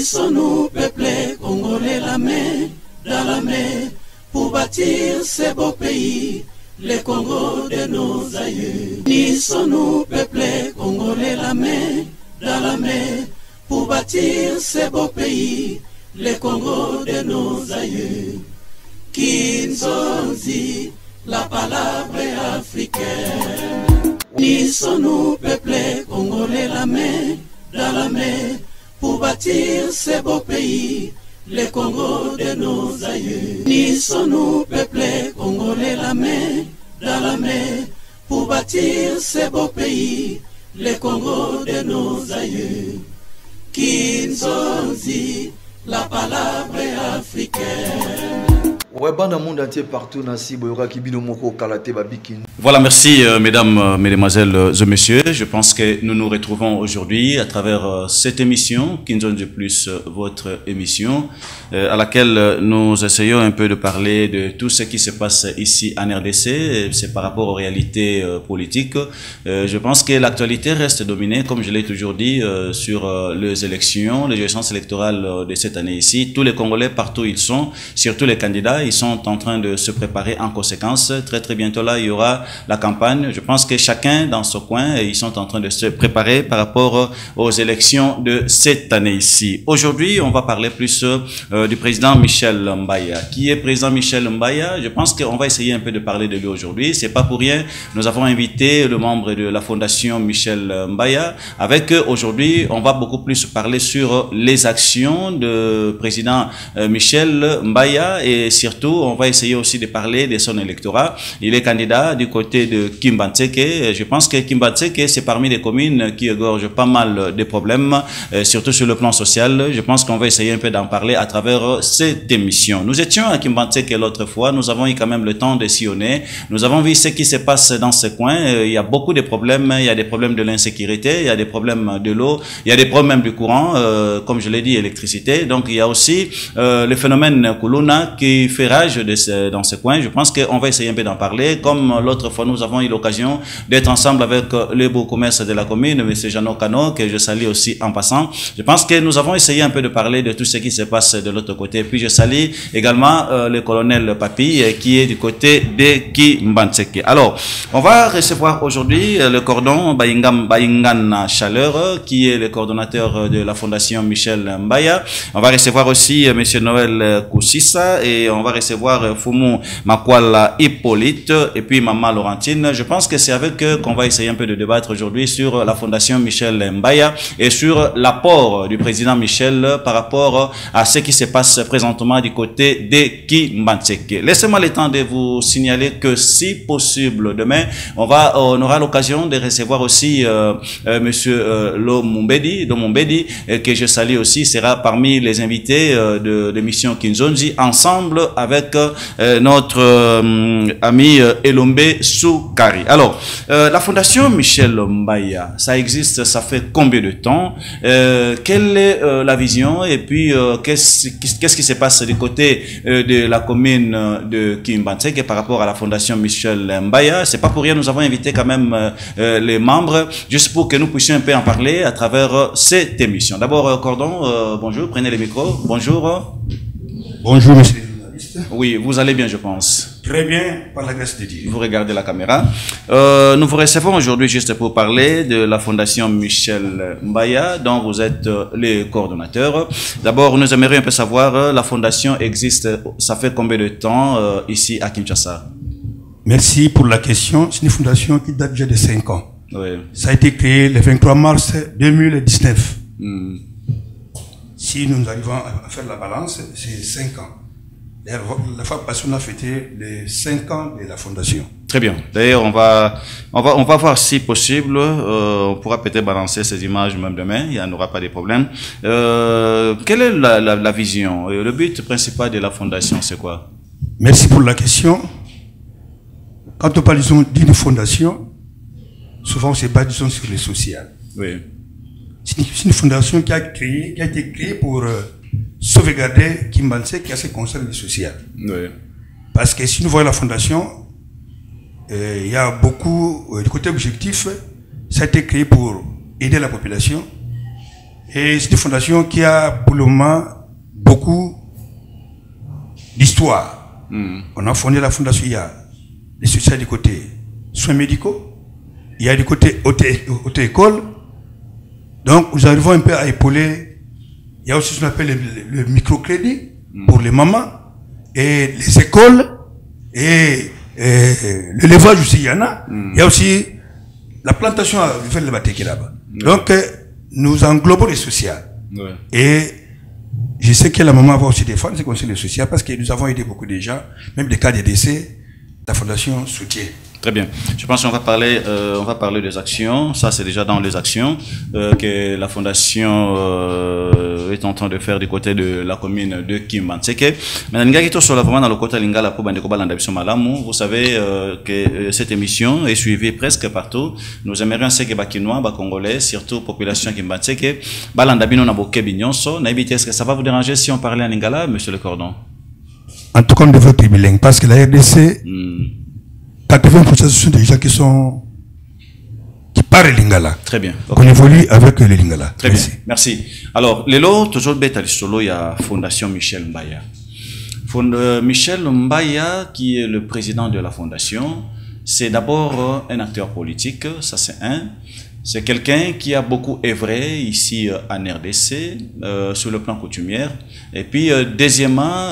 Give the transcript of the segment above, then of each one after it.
Unissons-nous, peuple congolais, la main dans la main, pour bâtir ce beau pays, le Congo de nos aïeux. Unissons-nous, peuple congolais, la main dans la main, pour bâtir ce beau pays, le Congo de nos aïeux. Kinzonzi, la palabra africaine. Unissons-nous, peuple congolais, la main dans la main, pour bâtir ce beau pays, le Congo de nos aïeux. Unissons-nous, peuple congolais, la main dans la main, pour bâtir ce beau pays, le Congo de nos aïeux. Kinzonzi, la palabra africaine. Voilà, merci mesdames, mesdemoiselles et messieurs. Je pense que nous nous retrouvons aujourd'hui à travers cette émission, Kinzonzi Plus, votre émission, à laquelle nous essayons un peu de parler de tout ce qui se passe ici en RDC. C'est par rapport aux réalités politiques. Je pense que l'actualité reste dominée, comme je l'ai toujours dit, sur les élections électorales de cette année ici. Tous les Congolais, partout où ils sont, surtout les candidats, ils sont en train de se préparer en conséquence. Très bientôt là, il y aura la campagne. Je pense que chacun dans ce coin, ils sont en train de se préparer par rapport aux élections de cette année ici. Aujourd'hui, on va parler plus du président Michel Mbaya. Qui est président Michel Mbaya? Je pense qu'on va essayer un peu de parler de lui aujourd'hui. C'est pas pour rien. Nous avons invité le membre de la fondation Michel Mbaya. Avec eux, aujourd'hui, on va beaucoup plus parler sur les actions de président Michel Mbaya et surtout, on va essayer aussi de parler de son électorat. Il est candidat du côté de Kimbantseke. Je pense que Kimbantseke, c'est parmi les communes qui égorgent pas mal de problèmes, surtout sur le plan social. Je pense qu'on va essayer un peu d'en parler à travers cette émission. Nous étions à Kimbantseke l'autre fois. Nous avons eu quand même le temps de sillonner. Nous avons vu ce qui se passe dans ce coin. Il y a beaucoup de problèmes. Il y a des problèmes de l'insécurité. Il y a des problèmes de l'eau. Il y a des problèmes du courant, comme je l'ai dit, électricité. Donc, il y a aussi le phénomène Kuluna qui fait rage dans ce coin. Je pense qu'on va essayer un peu d'en parler. Comme l'autre fois, nous avons eu l'occasion d'être ensemble avec le beau commerce de la commune, M. Jeannot Cano, que je salue aussi en passant. Je pense que nous avons essayé un peu de parler de tout ce qui se passe de l'autre côté. Puis je salue également le colonel Papi, qui est du côté de Kimbantseke. Alors, on va recevoir aujourd'hui le cordon Bayingan Chaleur, qui est le coordonnateur de la fondation Michel Mbaya. On va recevoir aussi M. Noël Koussissa et on va recevoir Fumu Makwala Hippolyte et puis Maman Laurentine. Je pense que c'est avec eux qu'on va essayer un peu de débattre aujourd'hui sur la fondation Michel Mbaya et sur l'apport du président Michel par rapport à ce qui se passe présentement du côté de Kimbantseke. Laissez-moi le temps de vous signaler que si possible demain, on aura l'occasion de recevoir aussi Monsieur Lomumbedi, que je salue aussi, sera parmi les invités de l'émission Kinzonzi, ensemble avec notre ami Elombe Soukari. Alors, la fondation Michel Mbaya, ça existe, ça fait combien de temps? Quelle est la vision? Et puis, qu'est-ce qui se passe du côté de la commune de Kimbantseke par rapport à la fondation Michel Mbaya? C'est pas pour rien, nous avons invité quand même les membres, juste pour que nous puissions un peu en parler à travers cette émission. D'abord, Cordon, bonjour, prenez le micro. Bonjour. Bonjour, monsieur le journaliste. Oui, vous allez bien, je pense. Très bien, par la grâce de Dieu. Vous regardez la caméra. Nous vous recevons aujourd'hui juste pour parler de la fondation Michel Mbaya, dont vous êtes les coordonnateurs. D'abord, nous aimerions un peu savoir, la fondation existe, ça fait combien de temps ici à Kinshasa? Merci pour la question. C'est une fondation qui date déjà de 5 ans. Oui. Ça a été créé le 23 mars 2019. Si nous arrivons à faire la balance, c'est 5 ans. La fois passée, on a fêté les 5 ans de la fondation. Très bien. D'ailleurs, on va voir si possible, on pourra peut-être balancer ces images même demain, il n'y en aura pas de problème. Quelle est la vision? Le but principal de la fondation, c'est quoi? Merci pour la question. Quand on parle d'une fondation, souvent on se bat sur le social. Oui. C'est une fondation qui a été créée pour sauvegarder Kimbantseke qui a ce concerne le social. Oui. Parce que si nous voyons la fondation, il y a beaucoup, du côté objectif, ça a été créé pour aider la population Et c'est une fondation qui a pour le moment beaucoup d'histoire. On a fondé la fondation, il y a les sociétés du côté soins médicaux, il y a du côté auto-école. Donc nous arrivons un peu à épauler. Il y a aussi ce qu'on appelle le microcrédit pour les mamans et les écoles et l'élevage aussi, il y en a. Il y a aussi la plantation à faire le batéki là-bas. Donc nous englobons les sociales. Et je sais que la maman va aussi défendre ce conseil social parce que nous avons aidé beaucoup de gens, même des cas de décès, la fondation soutient. Très bien. Je pense qu'on va parler des actions. Ça, c'est déjà dans les actions que la fondation est en train de faire du côté de la commune de Kimbantseke. Maintenant, sur vraiment dans le côté Lingala pour Malamu. Vous savez que cette émission est suivie presque partout. Nous aimerions ce que Bakinois, Congolais, surtout population Kimbantseke, Balandabino Naboke Bignonso. Est-ce que ça va vous déranger si on parlait en Lingala, Monsieur Le Cordon? En tout cas, on devrait être bilingue parce que la RDC. 80% ce sont des gens qui parlent lingala. Très bien. Okay. On évolue avec le lingala. Très Merci. Bien. Merci. Alors, lelo toujours bête solo il y a Fondation Michel Mbaya. Michel Mbaya qui est le président de la fondation, c'est d'abord un acteur politique, ça c'est un. C'est quelqu'un qui a beaucoup œuvré ici en RDC sur le plan coutumier. Et puis deuxièmement,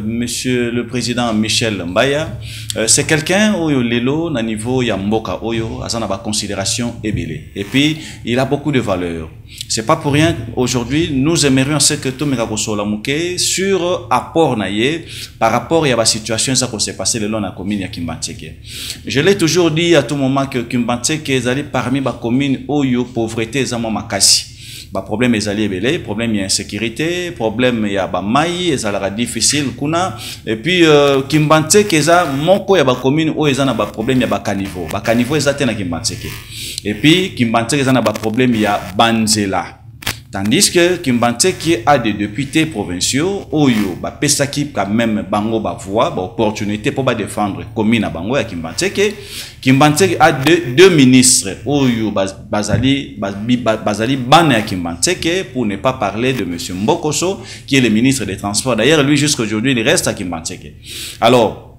Monsieur le Président Michel Mbaya, c'est quelqu'un au lelo na niveau ya mboka oyo azana ba considération ebele. Et puis il a beaucoup de valeurs. C'est pas pour rien aujourd'hui nous aimerions ce que tout mega kosola muke sur apport naie par rapport à la situation ça qui s'est passé le long na commune ya Kimbantseke. Je l'ai toujours dit à tout moment que Kimbantseke est allé parmi ba commune oyo pauvreté zama makasi. Ba problème ezali ebele, problème ya insécurité, problème ya ba mai ezala difficile kuna et puis Kimbantseke eza moko ya ba commune oyo ezana ba problème ya ba caniveau. Ba caniveau ezate na Kimbantseke. Et puis Kimbantseke ezana ba problème ya banzela. Tandis que Kimbantseke a des députés provinciaux, Oyo, ba pesaki quand même bango ba voix, ba opportunité pour ba défendre commune à bango à Kimbantseke. Kimbantseke a deux ministres, Oyo Bazali Bane à Kimbantseke, pour ne pas parler de monsieur Mbokoso, qui est le ministre des Transports. D'ailleurs, lui jusqu'à aujourd'hui, il reste à Kimbantseke. Alors,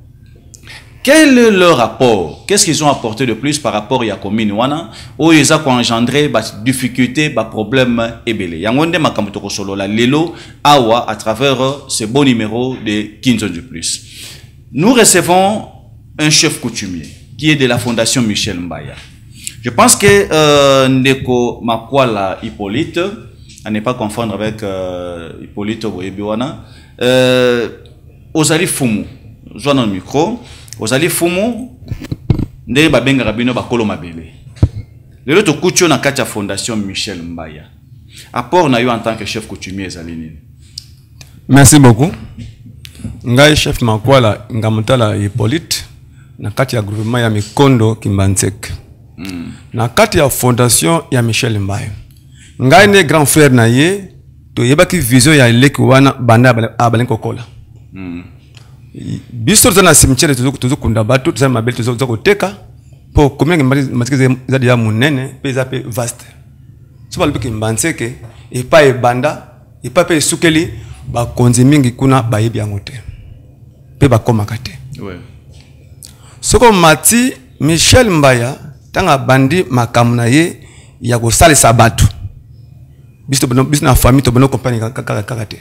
quel est leur rapport? Qu'est-ce qu'ils ont apporté de plus par rapport à la commune wana? Où ils ont engendré des difficultés, des problèmes ébélés. Yangonde makamutoko solo la lelo awa à travers ce beau numéro de 15 ans de plus. Nous recevons un chef coutumier qui est de la fondation Michel Mbaya. Je pense que Ndeko Makwala Hippolyte, à ne pas confondre avec Hippolyte Boyebiwana, Ozali Fumu, joint dans le micro. Ozali Fumu, nde babenga rabino bakolo mabele. Lelo to kucho na kati ya fondation Michel Mbaya. Apport na yo en tant que chef coutumier ezali. Merci beaucoup. Ngai chef Makwala Ngamutala Hippolyte na kati ya groupement ya Mikondo Kimbantseke. Na kati ya fondation ya Michel Mbaya. Ngai ne grand frère na ye to yebaki vision ya leki wana banda abalenko kola. Biso tozana cimetière tozokunda bato tozana mabele tozokoteka po combien matike zadi ya munene pe za pe vaste so ba lobiki Kimbantseke e pa e banda e pa pe sukeli ba konzi mingi kuna ba yebi yango te pe ba komaka te soko mati Michel Mbaya tanga bandi makamuna ye ya ko salisa bato biso na famille to bono compagnie kakate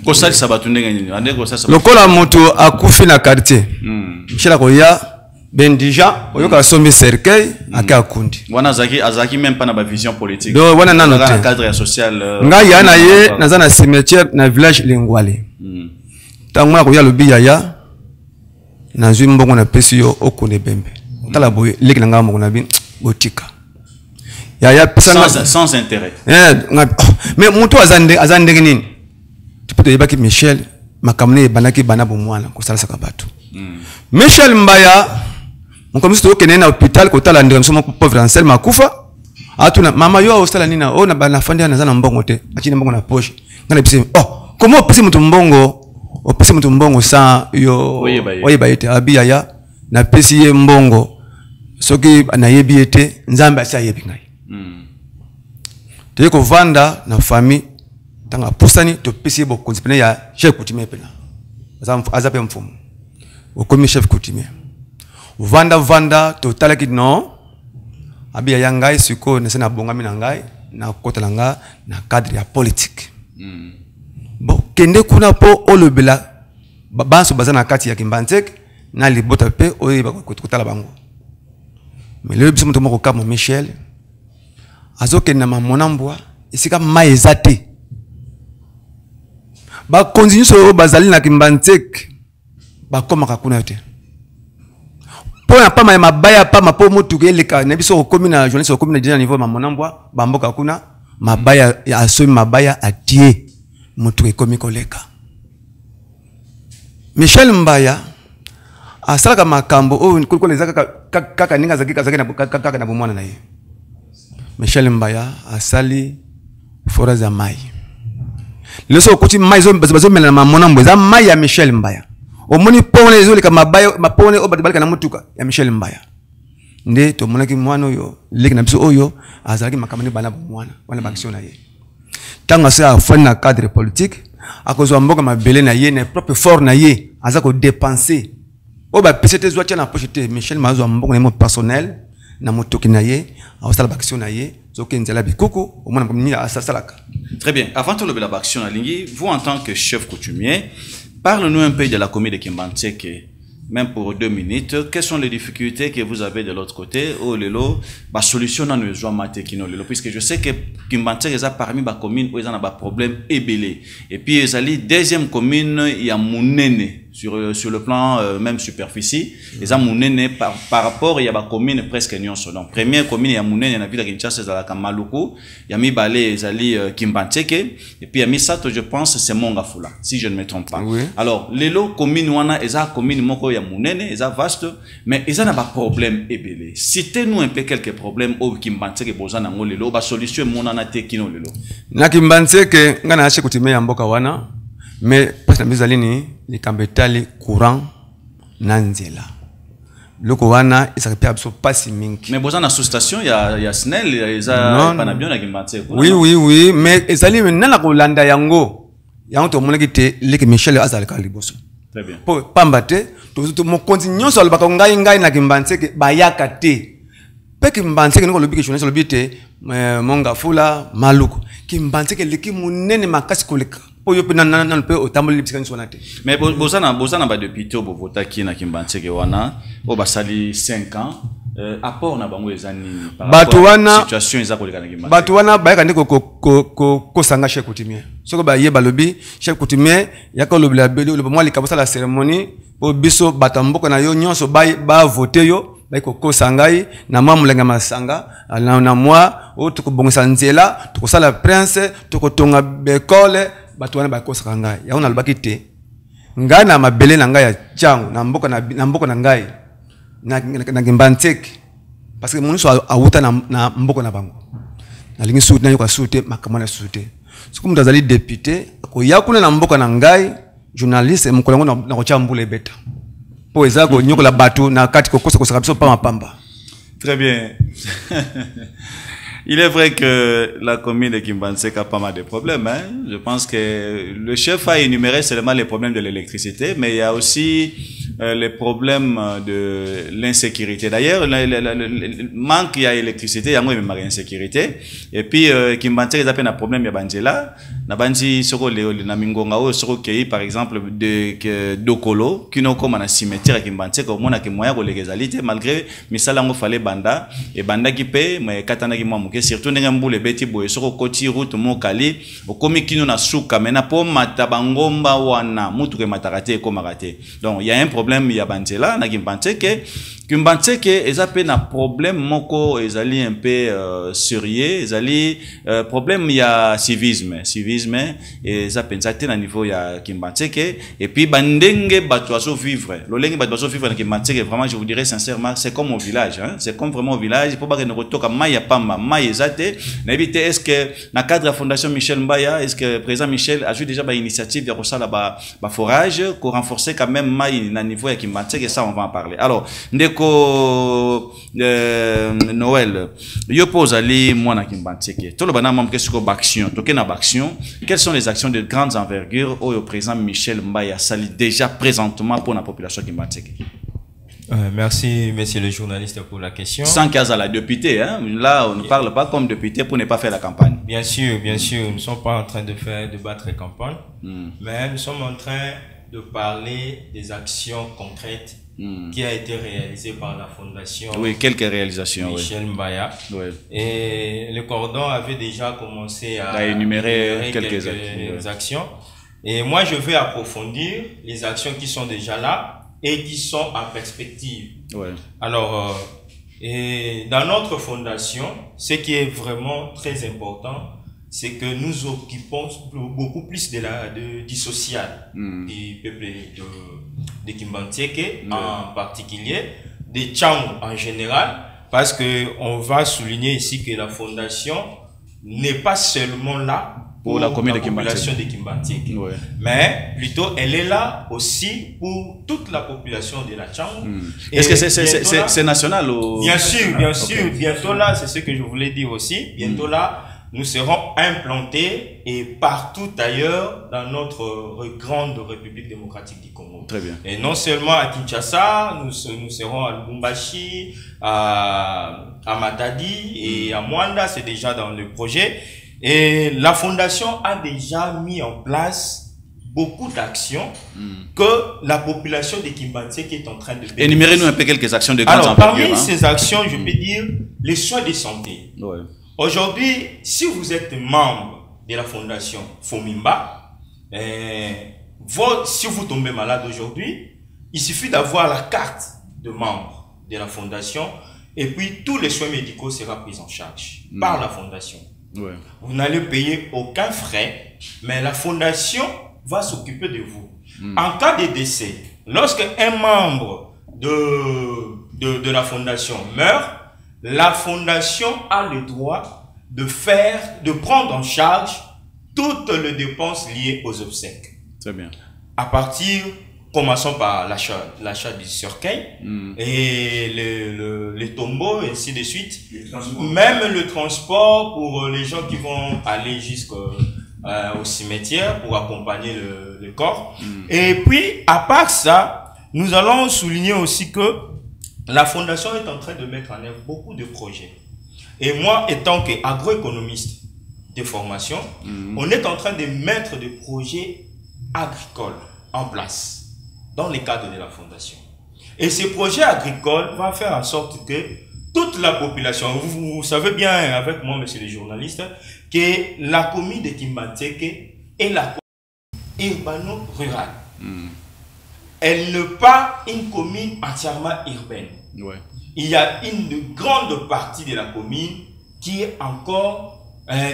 ko salisa bato ndenge nini ande ko salisa lokola moto akufi na quartier Michel akoya bendija oyoka sombi cercueil aka kundi wana azaki même pas na ba vision politique do wana nano te cadre social nga ya na ye na cimetière na village Lingwale tango na koya lobi ya na zwi mbongo na pesi yo okone bembe tala boye leki na ngamo na bin botika sans intérêt. Mais mon tour azande nini. Tu peux te dire que Michel makamne banaki banabo mwana ko sala sakabatu. Michel Mbaya mon comme si to kenena na hôpital ko tala ndem so pauvre Ansel makufa. Atuna mama yo ostala nina o na bana fandi na zana mbongo te. Achine mbongo na poche. Ngana bise comment opesi mutu mbongo? Opesi mutu mbongo sa yo oyeba yete abia ya na pesi ye mbongo. Soki na yebi ete nzambe asa yebi ngai. te ko vanda na famille tanga pusani to pesi bo konspene ya chef coutumier pena azape mfumu o komi chef coutumier vanda to talaki non abia yangai siko na sena bongami na ngai na kota langa na cadre ya politique bon kende kuna po olobela banso bazana kati ya Kimbantek na libota pe oyi ba kotala bango mais le biso moko kama Michel azoke na monambwa isika maezate ba continue so bazali na Kimbantek ba koma kakuna te po na pa mabaya pa mapo mutu keleka na biso komi na journaliste komi na déjà niveau ma monambwa ba mboka kuna mabaya ya asomi mabaya atie mutu ekomi koleka Michel Mbaya asalaka makambo o kuliko ezaka kaka ninga zaki na bomwana na ye Michel Mbaya asali foraza mai leso kuti mai zo mela na monambo za mai ya Michel Mbaya omoni pone zo leka mabaya mapone o batbalika na mutuka ya Michel Mbaya nde to monaki mwana oyo leki na biso oyo azalaki makamani bana bomwana wana baction na ye tanga sa afana na cadre politique akozwa mboka mabele na ye na propre fort na ye azako dépenser o ba pesete zo tia na pochete Michel Mazo mboka na mo personnel na motoki na ye awasala baction na ye zoke nzela bikuku omona komini asasalaka. Très bien, avant de la baction na lingi, vous en tant que chef coutumier, parle-nous un peu de la commune de Kimbantek, même pour 2 minutes. Quelles sont les difficultés que vous avez de l'autre côté? Oh lelo, bah solution dans le joie maté kino lelo, puisque je sais que Kimbantek est parmi les communes où ils ont un problème ébélé. Et puis ils allaient deuxième commune, il y a Mounene. Sur le plan même superficie, les amounene par rapport il y a des communes presque nions. Donc première commune il y a mounene na ville de Kinshasa dans la Kamaluku, il y a mis balé zali Kimbantek et puis il y a mis ça je pense c'est Mongafula si je ne me trompe pas. Oui. Alors les lots communes wana eza commune moko ya mounene eza vaste mais ils ont pas problème ébélé. Citez-nous un peu quelques problèmes au Kimbantek bozana ngo lelo ba solution monana te kino lelo. Na Kimbantek ngana ache kutimea mboka wana mais parce que mes alliés les cambetali courant nanzela loko wana isa pe abso pas mingi mais bozana sous station il y a SNEL isa pas na bien na Kimbantek. Oui mais ezali nana ko landa yango to monaki te leki Michel azalaka liboso. Très bien po pambate to mo continue so alba ngai na Kimbantek bayaka te pe Kimbantek ngo lobiki journaliste lobite Mongafula Maluku Kimbantek leki munene makasi koleka. Mais bozana ba depuis to bo vota ki na Kimbantek wana o basali 5 ans apport na bango ezani par situation eza koleka na Kimbantek batu wana bayaka ndeko ko sanga chef coutumier soko ba yeba lobi chef coutumier yaka lobela beli lobo moi likabosa la cérémonie o biso batamboko na yo nyonso ba voter yo baiko ko sangai na mamulenga masanga na moi o tukobongisa nzela tukosala prince tukotonga bekole batuana bakosaka ngai ya ona albaki te ngai na mabele na ngai ya changu na mboka na ngai na Kimbantek parce que moniso awuta na mboka na bango na lingi suite na yoka suite makamana suite siku mtazali député ko yakuna na mboka na ngai journaliste mkolango na ko chambule beta po ezako nyokola batu na kati ko kosa kosa biso pa mapamba. Très bien. Il est vrai que la commune de Kimbantek a pas mal de problèmes. Hein? Je pense que le chef a énuméré seulement les problèmes de l'électricité, mais il y a aussi les problèmes de l'insécurité. D'ailleurs, le manque il y a électricité, il y a même insécurité. Et puis Kimbantek a un problème il y a Banjela, na banji soko na mingonga o soko kei par exemple de dokolo qui n'ont comme un cimetière Kimbantek au moins que moyen ko legalizalité malgré misala ngo fallait banda et banda qui paie mais katana ki mwa surtout ndenge mbule beti boye soko koti route mokali okomi kino na suka mena po matabangomba wana mutu ke matakate ko makate. Donc il y a un problème il y a Banjela na Kimbantek eza pe na problème moko ezali un peu sérieux ezali problème il y a civisme eza pensate na niveau ya Kimbantek et puis bandenge bato aso vivre lolenge bato aso vivre na Kimbantek vraiment je vous dirais sincèrement c'est comme au village hein c'est comme vraiment au village pour pas que ne retoka mai ya pamba mai ezate na éviter est-ce que na cadre la fondation Michel Mbaya est-ce que président Michel a eu déjà ba initiative ya kosala ba forage pour renforcer quand même mai na niveau ya Kimbantseke, ça on va en parler. Alors, ndeko Noël, yo pose ali mwana Kimbantseke. Tout le bana mam kesuko baction, toke na baction. Quelles sont les actions de grandes envergures au président Michel Mbaya Sali déjà présentement pour la population Kimbantseke? Merci, monsieur le journaliste, pour la question. Sans cas à la députée, hein? Là, on ne parle pas comme député pour ne pas faire la campagne. Bien sûr, nous ne sommes pas en train de battre campagne, mais nous sommes en train de parler des actions concrètes qui a été réalisées par la fondation. Oui, quelques réalisations. Michel Mbaya. Oui. Et le cordon avait déjà commencé à énumérer quelques actions. Et moi, je vais approfondir les actions qui sont déjà là et qui sont en perspective. Ouais. Alors, et dans notre fondation, ce qui est vraiment très important, c'est que nous occupons beaucoup plus du social, du peuple de Kimbantseke en particulier, des Tchang en général, parce que on va souligner ici que la fondation n'est pas seulement là pour la population de Kimbantseke, mais plutôt elle est là aussi pour toute la population de la Tchang. Est-ce que c'est national ou... Bien sûr, bientôt là, c'est ce que je voulais dire aussi, bientôt là, nous serons implantés et partout ailleurs dans notre grande République démocratique du Congo. Très bien. Et non seulement à Kinshasa, nous serons à Lubumbashi, à Matadi et à Mwanda, c'est déjà dans le projet. Et la fondation a déjà mis en place beaucoup d'actions que la population de Kimbantseke est en train de bénéficier. Énumérez-nous un peu quelques actions de grandes envergure. Parmi ces actions, je peux dire les soins de santé. Ouais. Aujourd'hui, si vous êtes membre de la fondation Fomimba, si vous tombez malade aujourd'hui, il suffit d'avoir la carte de membre de la fondation et puis tous les soins médicaux seront pris en charge par la fondation. Ouais. Vous n'allez payer aucun frais, mais la fondation va s'occuper de vous. En cas de décès, lorsque un membre de la fondation meurt, la fondation a le droit de prendre en charge toutes les dépenses liées aux obsèques. Très bien. À partir, commençons par l'achat du cercueil et les tombeaux, et ainsi de suite. Même le transport pour les gens qui vont aller jusqu'au cimetière pour accompagner le corps. Et puis, à part ça, nous allons souligner aussi que la fondation est en train de mettre en œuvre beaucoup de projets. Et moi, étant qu'agroéconomiste de formation, on est en train de mettre des projets agricoles en place dans le cadre de la fondation. Et ces projets agricoles vont faire en sorte que toute la population, vous savez bien avec moi, monsieur le journaliste, que la commune de Kimbantseke est la commune urbano-rurale. Elle n'est pas une commune entièrement urbaine. Ouais. Il y a une grande partie de la commune qui est encore,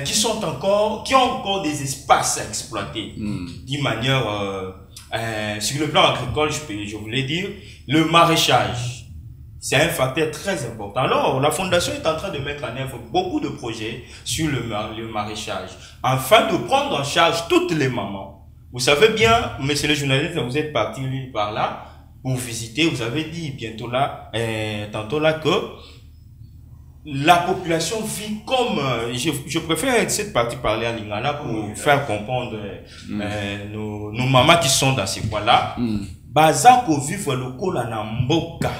qui ont encore des espaces à exploiter d'une manière, sur le plan agricole, je voulais dire, le maraîchage. C'est un facteur très important. Alors, la fondation est en train de mettre en œuvre beaucoup de projets sur le maraîchage, afin de prendre en charge toutes les mamans. Vous savez bien, monsieur le journaliste, vous êtes parti par là pour visiter. Vous avez dit bientôt là, tantôt là, que la population vit comme... je préfère cette partie parler en lingala pour faire comprendre nos mamans qui sont dans ces coins-là. Bazako vivre le col en Mboka.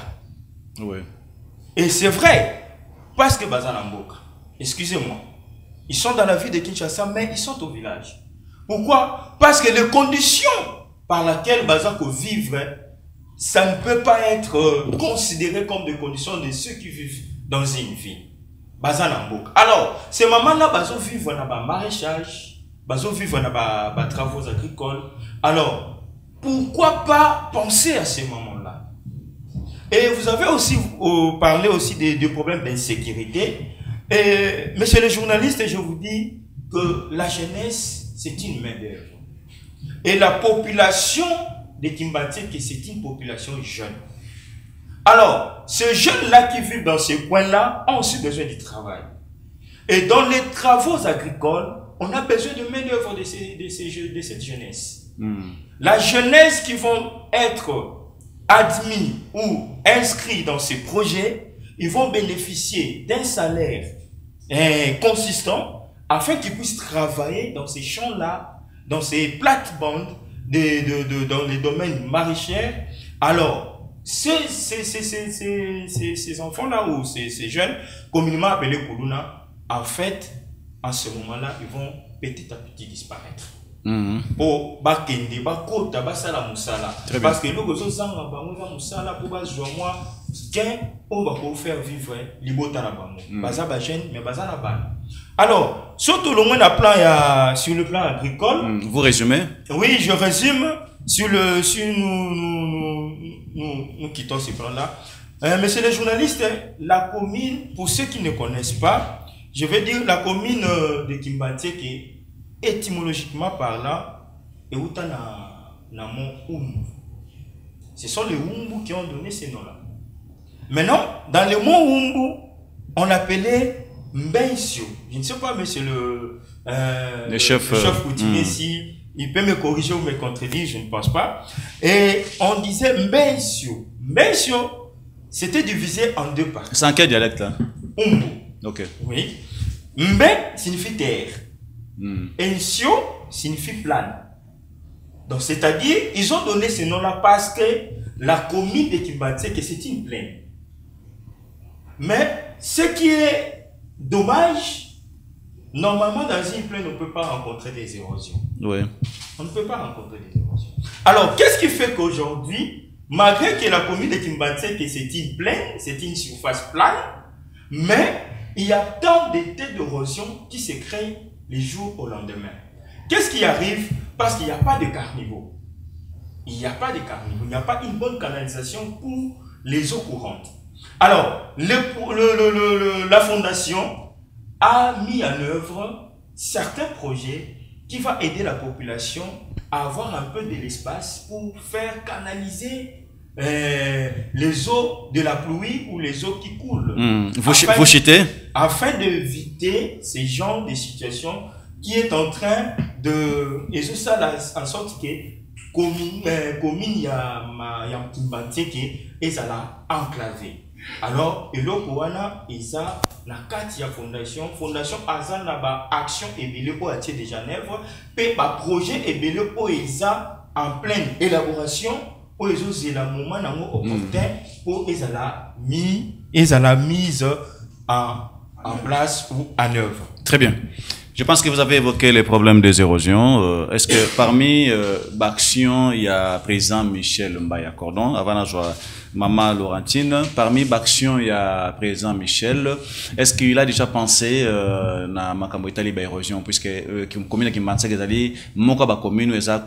Ouais. Et c'est vrai, parce que Bazan Mboka, excusez-moi, ils sont dans la ville de Kinshasa, mais ils sont au village. Pourquoi? Parce que les conditions par lesquelles Bazako vivrait, ça ne peut pas être considéré comme des conditions de ceux qui vivent dans une ville. Bazan Mboka. Alors, ces mamans-là, Bazo vivent dans le maraîchage, Bazo vivent dans les travaux agricoles. Alors, pourquoi pas penser à ces mamans-là? Et vous avez aussi parlé aussi des problèmes d'insécurité. Et monsieur le journaliste, je vous dis que la jeunesse, c'est une main-d'œuvre. Et la population de Kimbantseke, c'est une population jeune. Alors, ces jeunes-là qui vivent dans ces coins-là ont aussi besoin du travail. Et dans les travaux agricoles, on a besoin de main-d'œuvre de cette jeunesse. La jeunesse qui vont être admis ou inscrits dans ces projets, ils vont bénéficier d'un salaire consistant afin qu'ils puissent travailler dans ces champs-là, dans ces plates-bandes, dans les domaines maraîchers. Alors, ces enfants-là ou ces jeunes, communément appelés Kuluna, en fait, en ce moment-là, ils vont petit à petit disparaître. Pour bakende bakota basala musala parce que nous kozanga bango musala pour bazwa gain on va pour faire vivre libota na bango baza ba jeune mais baza na ban. Alors surtout le moins plan sur le plan agricole. Vous résumez? Oui, je résume sur nous quittons ce plan là. Monsieur les journalistes, la commune, pour ceux qui ne connaissent pas, je vais dire la commune de Kimbantseke, étymologiquement parlant, et où na mont Umbu. Ce sont les Umbu qui ont donné ces noms-là. Maintenant, dans le mont Umbu, on appelait Mbensio. Je ne sais pas, mais c'est le chef coutumier ici. Il peut me corriger ou me contredire, je ne pense pas. Et on disait Mbensio. Mbensio, c'était divisé en deux parties. C'est en quel dialecte là? Umbu. Ok. Oui. Mbe signifie terre. Ensio signifie plane. Donc, c'est-à-dire, ils ont donné ce nom-là parce que la commune de Kimbantseke, c'est une plaine. Mais, ce qui est dommage, normalement, dans une plaine, on ne peut pas rencontrer des érosions. Oui. On ne peut pas rencontrer des érosions. Alors, qu'est-ce qui fait qu'aujourd'hui, malgré que la commune de Kimbantseke, c'est une plaine, c'est une surface plane, mais il y a tant de têtes d'érosion qui se créent les jours au lendemain. Qu'est-ce qui arrive? Parce qu'il n'y a pas de carnivores. Il n'y a pas de carnivores. Il n'y a pas une bonne canalisation pour les eaux courantes. Alors, la fondation a mis en œuvre certains projets qui vont aider la population à avoir un peu de l'espace pour faire canaliser les eaux de la pluie ou les eaux qui coulent. Vous chitez? Afin d'éviter ces genres de situations qui est en train de... Et c'est ça en sorte que commune ya Kimbantseke et ça l'a enclavé. Alors, et l'Okowana, et ça, la Katia Fondation Azan na ba action et belé pour attirer de Genève, et ba projet et belé pour isa en pleine élaboration, pour les autres, la moment opportun pour la mise en place ou en œuvre. Très bien. Je pense que vous avez évoqué les problèmes des érosions. Est-ce que parmi Baction, il y a président Michel Mbaya Cordon, avant la joie, Maman Laurentine, parmi Baction, il y a président Michel. Est-ce qu'il a déjà pensé na makambo itali ba érosion, puisque commune qui m'enseigne que moko ba commune eza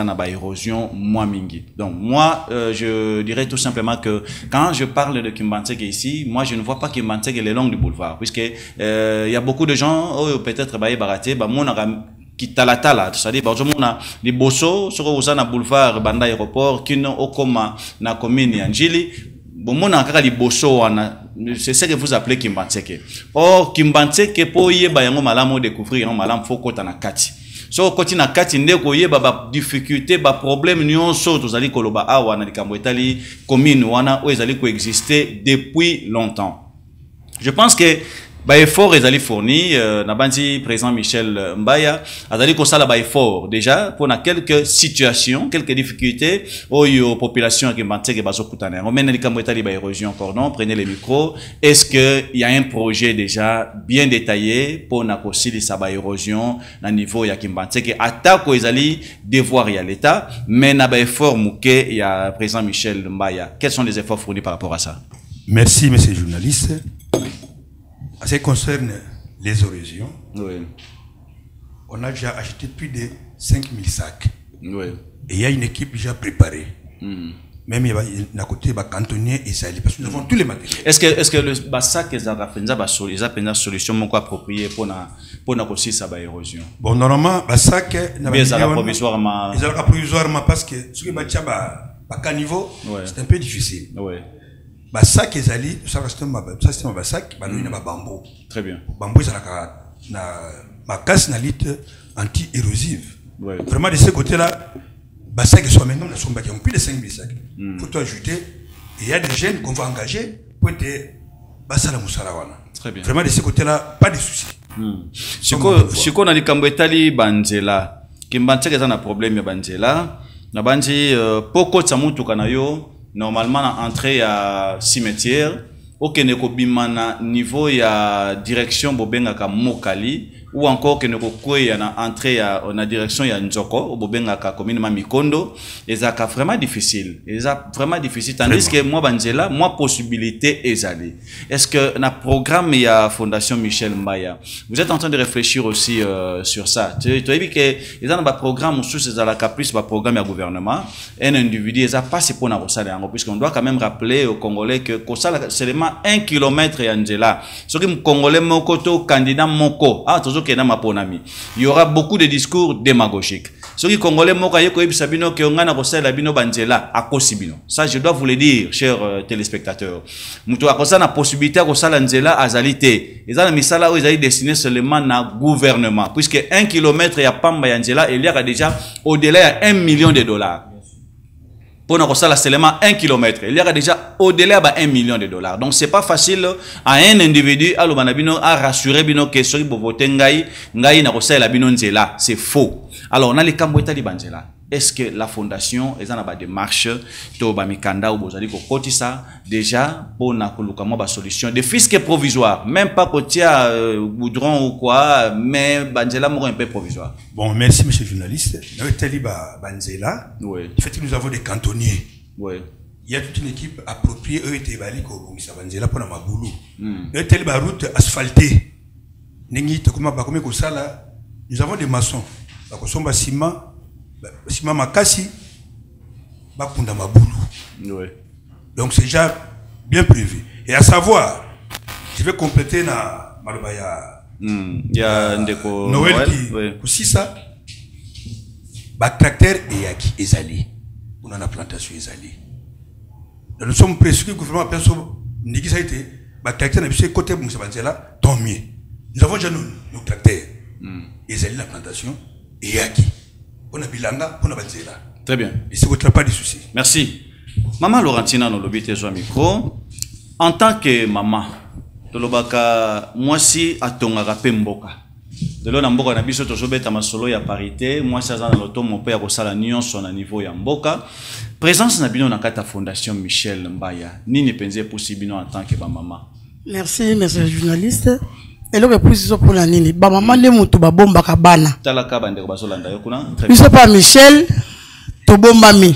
na ba érosion moins mingi. Donc moi je dirais tout simplement que quand je parle de Kimbantseke ici, moi je ne vois pas Kimbantseke les longs du boulevard, puisque il y a beaucoup de gens peut-être ba baraté ba mon Tala, c'est-à-dire on les bosso sur Osana boulevard banda aéroport qui n'ont okoma na commune Anjili bon mon encore les bosso c'est ce que vous appelez Kimbantseke. Or Kimbantseke pour yeba yango malamu découvrir yango malamu faut kota na kati. So koti na kati ndeko yeba ba difficulté ba problème nyonso tozali koloba awa na likambo etali commune wana o ezali coexister depuis longtemps. Je pense que ba effort ezali fourni na bandi président Michel Mbaya azali ko sala ba effort déjà pour na quelques situations, quelques difficultés oyo population qui Kimbantseke bazo kutana. On mène likambo etali ba érosion cordon, prenez les micros. Est-ce que il y a un projet déjà bien détaillé pour na kosili sa ba érosion na niveau ya Kimbantseke atako ezali devoir ya l'état mais na ba effort muke il y a président Michel Mbaya. Quels sont les efforts fournis par rapport à ça? Merci monsieur le journaliste. En ce qui concerne les érosions, oui. On a déjà acheté plus de 5000 sacs. Oui. Et il y a une équipe déjà préparée. Même il y a un côté cantonnier et ça, parce que nous avons tous les matériels. Est-ce que le sac est une solution appropriée pour aussi ça érosion? Bon, normalement, le sac est provisoirement parce que ce qui est à niveau, c'est un peu difficile. Oui. Basak ezali ça c'est un basak baloni na bambou. Très bien. Bambou ça na makasi na lutte anti-érosive. Ouais. Vraiment de ce côté là Bah, ça que soit maintenant, nous sommes plus de 5 000 sacs. Il faut ajouter, il y a des jeunes qu'on va engager pour être Bassala Moussalawana. Très bien. Vraiment, de ce côté-là, pas de soucis. Si on a dit Kambetali Banzela, Kimbanche est un problème ya Banzela, na banji poko tsamutu kanayo normalement na entrée à cimetière, aucun ko bimana niveau ya direction bobenga ka mokali ou encore que ne kokoya na entrée à na direction ya Nzoko bobenga ka commune Mamikondo, et ça vraiment difficile. Et ça vraiment difficile tandis que moi Banzela, moi possibilité ezali. Est-ce que na programme ya Fondation Michel Mbaya, vous êtes en train de réfléchir aussi sur ça. Tu as vu que ils ont un programme sous ces la caprice ba programme ya gouvernement, un individu ils a passé pour na rosala puisqu'on doit quand même rappeler aux Congolais que Kosala seulement 1 km ya Angela. Ce qui Congolais moko to candidat moko il y aura beaucoup de discours démagogiques. Ce qui Congolais ça je dois vous le dire, chers téléspectateurs. Muto akosa na possibilité akosala nzela azalité. Ils ont mis ça là où ils ont destiné seulement na gouvernement, puisque 1 km ya pamba ya nzela il y a déjà au-delà de $1 million. Pour nous seulement 1 km, il y a déjà au-delà de $1 million. Donc c'est pas facile à un individu à rassurer bino que ceux qui voter ngai na bino nzela, c'est faux. Alors on a les Kambweta di Banzela. Est-ce que la fondation est en démarche to ba mikanda ou bozali ko kotisa déjà pour na koluka mo ba solution de fisc provisoire, même pas kotia goudron ou quoi, mais Banzela mo un peu provisoire. Bon, merci monsieur le journaliste. Nous Taliba Banzela. Oui. En fait, nous avons des cantonniers. Oui. Il y a toute une équipe appropriée eux étaient bali ko Bongisa Banzela pour na mabulu. Nous Taliba route asphaltée. Nengi to kuma ba ko sala. Nous avons des maçons. Ba ko somba ciment. Si maman Kassi, Bakunda Maboulou. Oui. Donc c'est déjà bien prévu. Et à savoir, je vais compléter na Malobaya. Il y a Noël qui aussi ça. Tracteur et Yaki Ezali. On a la plantation Ezali. Nous sommes presque que le gouvernement personne n'y a été. Tracteur n'a pas côté Moussa Banzela, tant mieux. Nous avons déjà nos tracteurs. Ezali la plantation et Yaki. On a bilanga, on a Banzela. Très bien. Et c'est votre pas de souci. Merci. Maman Laurentina no lobité sur micro. En tant que maman, tolobaka moi si atonga rapemboka. De l'on mboka na biso to jobeta masolo ya parité, moi ça dans l'auto mon père kosala nyonso na niveau ya mboka. Présence na bino na kata Fondation Michel Mbaya. Nini penze possible en tant que maman. Merci monsieur le journaliste. Et le plus pour la nini, ba maman le mutu ba bomba kabana. Talaka bande ko basolanda yokuna. Je sais pas Michel to bomba mi.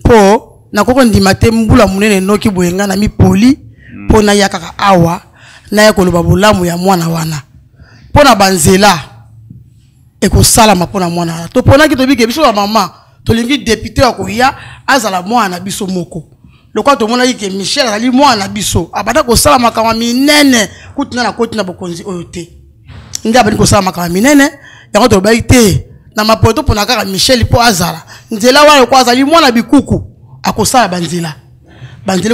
Po na koko ndimate mbula munene noki boyenga na mi poli po na yakaka awa na yakoloba bulamu ya mwana wana. Po na Banzela e ko salama po na mwana wana. To pona ki to bike biso ba mama to lingi député akoya azala mwana biso moko. Le quoi tout le monde a dit que Michel a dit moi na biso abada ko sala makama minene kutina na kotina bokonzi oyote nda bani ko sala makama minene ya ko to ba ite na mapoto pona kaka Michel po azala nzela wa ko azali moi na bikuku akosala Banzela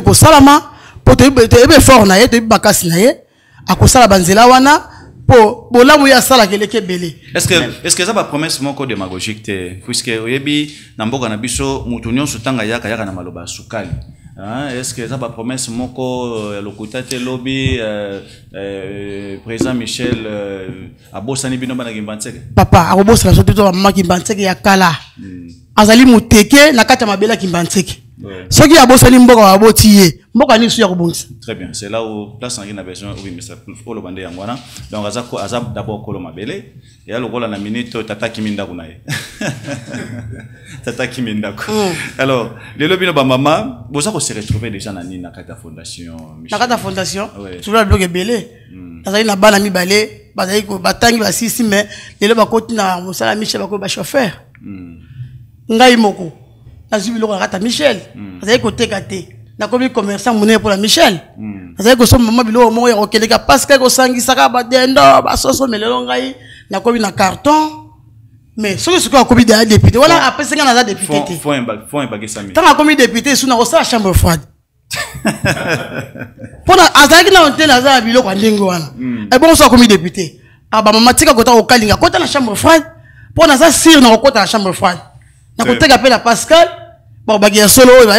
ko salama po to ebe fort na ye to bakasi na ye akosala Banzela wana po bolamu ya sala keleke belé. Est-ce que ça va promesse moko démagogique te puisque oyebi na mboka na biso mutunyo sutanga yaka na maloba sukali. Est-ce que ça va promesse moko lokutate lobby président Michel abosani bino bana kimbantseke papa akobosa na soto to mama kimbantseke ya kala azali muteke na kata mabela kimbantseke soki abosani mboka aboti ye mboka ni su ya kobonsa. Très bien, c'est là où place en a besoin oui mais ça faut le bande yangwana donc azab d'abord kolo mabele et alors la minute tata kiminda kunaye tata kiminda ko alors le lobby no ba mama boza ko se retrouver déjà na nina kata Fondation Michel. Na kata Fondation tout le bloc belé azali na bana mibale bazali ko batangi ba sisi mais lelo ba koti na mosala Michel ba ko ba chauffeur ngai moko azui biloko kata Michel azali ko tekate na komi commerçant monnaie pour la Michel azali ko so mama biloko moko ya kokeleka parce que ko sangisaka ba dendo ba soso melelo ngai na komi na carton mais ce que ce qu'on commis des députés voilà après 5 ans na député faut un baguette sami tant commis député sous na ko sa chambre froide pour na azali na onte na za biloko ndingo wana et bon so commis député aba mama tika kota ko kalinga kota na chambre froide pour na za sir na kota na chambre froide Na côté appelle la Pascal. Bon bagia solo oyo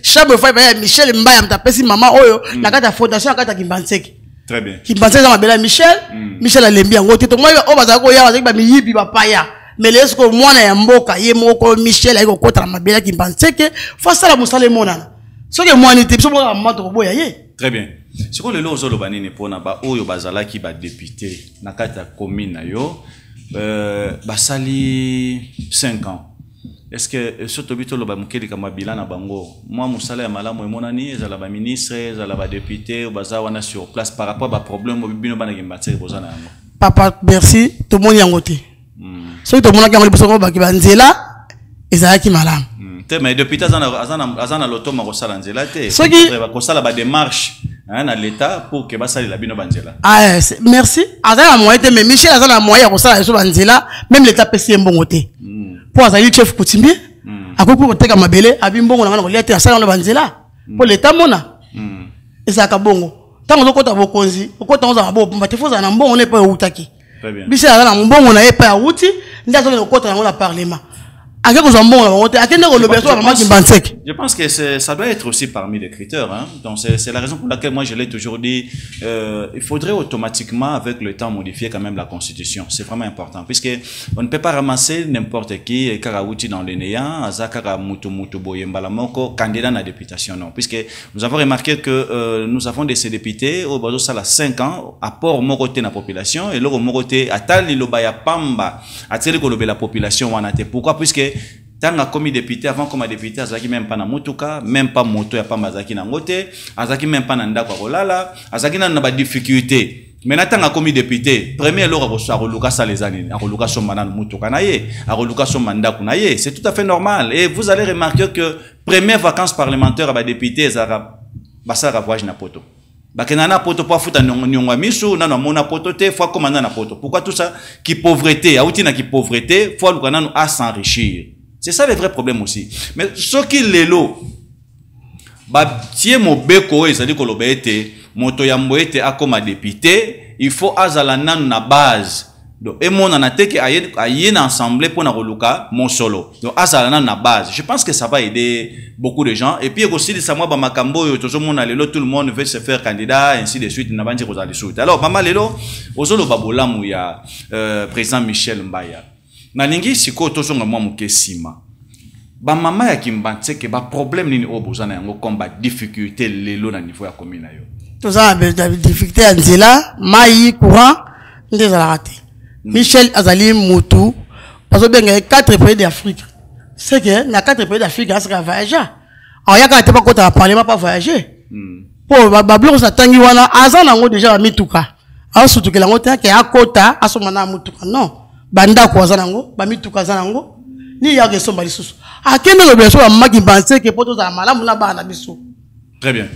chaque fois Michel Mbaya mtapesi mama oyo na kata fondation kata Kimbanseke. Très bien. Kimbanseke za mabela Michel, Michel alembi yango te to moi o bazaka ko ya bazaki ba miyibi ba paya. Mais les ko mwana ya mboka ye moko Michel ayiko kota mabela Kimbanseke face à la musale monana. So que moi ni te so mo mato ko boya ye. Très bien. Ce qu'on le lozo lo banini pona ba oyo bazala ki ba député na kata commune na yo basali 5 ans. Est-ce que ce tobito lo ba mukeli kama bilana bango moi musala ya malamu emonani ezala ba ministre ezala ba député ou baza wana sur place par rapport ba problème bino bana kimbatseke bozana yango papa merci to moni yango te so to mona kango liboso ba kibanzela ezala ki malamu te mais député azana loto ma kosala nzela te ba kosala ba démarche na l'état pour que basali la bino banzela ah merci azana moyen te mais Michel azana moyen kosala so banzela même l'état pesi mbongo te pour azali chef coutumier akoko koteka mabele abimbongo na ngana kolia te asala na banzela pour l'état mona ezaka bongo tango zokota bokonzi okota ngoza mabo mbate foza na mbongo ne pa utaki Michel azala mbongo na epa uti ndazo okota na parlement. Je pense que ça doit être aussi parmi les critères. Hein. Donc c'est la raison pour laquelle moi je l'ai toujours dit. Il faudrait automatiquement avec le temps modifier quand même la constitution. C'est vraiment important puisque on ne peut pas ramasser n'importe qui Karawuti dans les néants, Azakara Mutu Boyembalamoko candidat à la députation non. Puisque nous avons remarqué que nous avons des députés au Bazo Sala 5 ans apport Moroté na population et l'euro Moroté Atali Lobaya Pamba Ateli Kolobe la population wanate. Pourquoi? Puisque tant que commis député avant comme député azaki même pas na motuka même pas moto ya pamba azaki na ngote azaki même pas na ndako kolala azaki na ba difficulté mais tant que commis député premier lora ko soir luka sa les années a luka so manana motuka na ye a luka so mandako na ye c'est tout à fait normal et vous allez remarquer que première vacances parlementaires ba député zara basara voyage na poto bakenana poto po futa nyongwa misu na mona poto te fois commandant na poto pourquoi tout ça qui pauvreté auti na qui pauvreté fois lukana à s'enrichir. C'est ça le vrai problème aussi. Mais ce qui est là, bah tiens mon beko et ça dit que l'obéité, moto yamboete a comme député, il faut azalana na base. Donc et mon anate qui ayen ensemble pour na roluka mon solo. Donc azalana na base. Je pense que ça va aider beaucoup de gens. Et puis aussi de ça moi ba makambo tout le monde lelo tout le monde veut se faire candidat ainsi de suite na bandi ko zali suite. Alors mama lelo ozolo babolamu ya président Michel Mbaya. Nalingi siko tozonga mwa mukesima ba mama ya Kimbanseke ba problème nini obozana yango komba difficulté lelo na niveau ya commune yo toza ba difficulté ya nzela mai courant ndeza raté Michel azali mutu bazo benga 4 pays d'Afrique c'est que na 4 pays d'Afrique asa voyager alors yaka te pas kota parlement pas voyager pour ba bloc sa tangi wana azana ngo déjà mituka asutukela ngo te ke akota asomana mutuka non banda ko azanango ba mituka azanango ni ya ke somba lisusu akende lo beso ba maki Kimbanseke poto za malamu na bana biso. Très bien.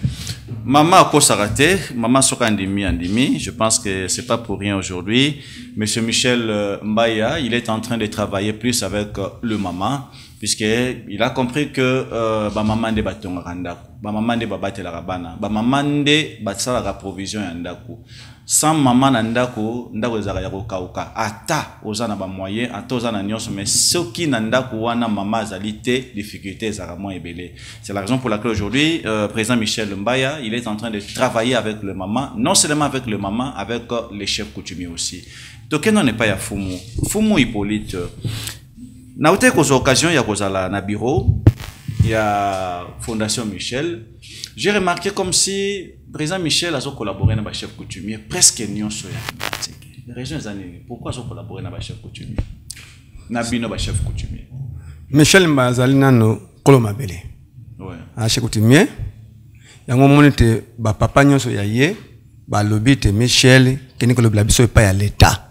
Maman ko sarate maman soka andimi je pense que c'est pas pour rien aujourd'hui monsieur Michel Mbaya il est en train de travailler plus avec le maman puisque il a compris que ba maman de batonga randako ba maman de babate la rabana ba maman de batsala la provision ya ndako sans maman na ndako ndako ezaka ya kokauka ata ozana ba moyen ata ozana nyonso mais soki na ndako wana maman azali te difficulté ezaka moins ebele. C'est la raison pour laquelle aujourd'hui président Michel Mbaya il est en train de travailler avec le maman, non seulement avec le maman, avec les chefs coutumiers aussi. Donc non n'est pas ya Fumu Hippolyte. Na ote ko occasion ya kozala na bureau ya Fondation Michel. J'ai remarqué comme si président Michel a collaboré avec les chefs coutumiers presque nyonso ya les régions années. Pourquoi ils collaboré avec les chefs coutumiers? Nabino ba chef coutumier. Michel Mbazali nano kolomabele. Ouais. A chef coutumier yango monite ba papa nyonso ya ye ba lobite Michel keni ko lobla biso pa ya l'état.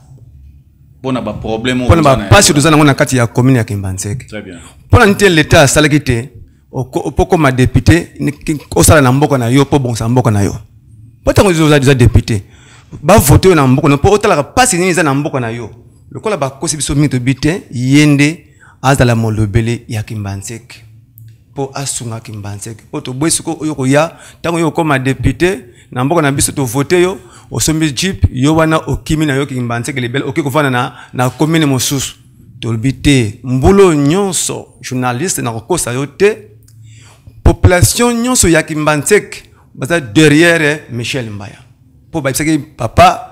Pona ba problème pona ba passe dozana ngona kati ya commune ya Kimbanseke. Très bien. Pona nte l'état salakite poko ma député au sala na mboko na yo po bon sa mboko na yo. Pota ngo za député ba voter na mboko na po otala passe ni za na mboko na yo. Le kola ba kosi biso mito bité yende azala molobele ya Kimbanseke. Po asunga Kimbanseke poto bwesuko yoko ya tango yo koma député na mboko na biso to voter yo osombi jeep yo wana okimi na yo Kimbanseke lebel oki kovana na commune mosusu tolbité mbulo nyonso journaliste na kokosa yote population nyonso ya Kimbantseke baza derrière Michel Mbaya po ba que papa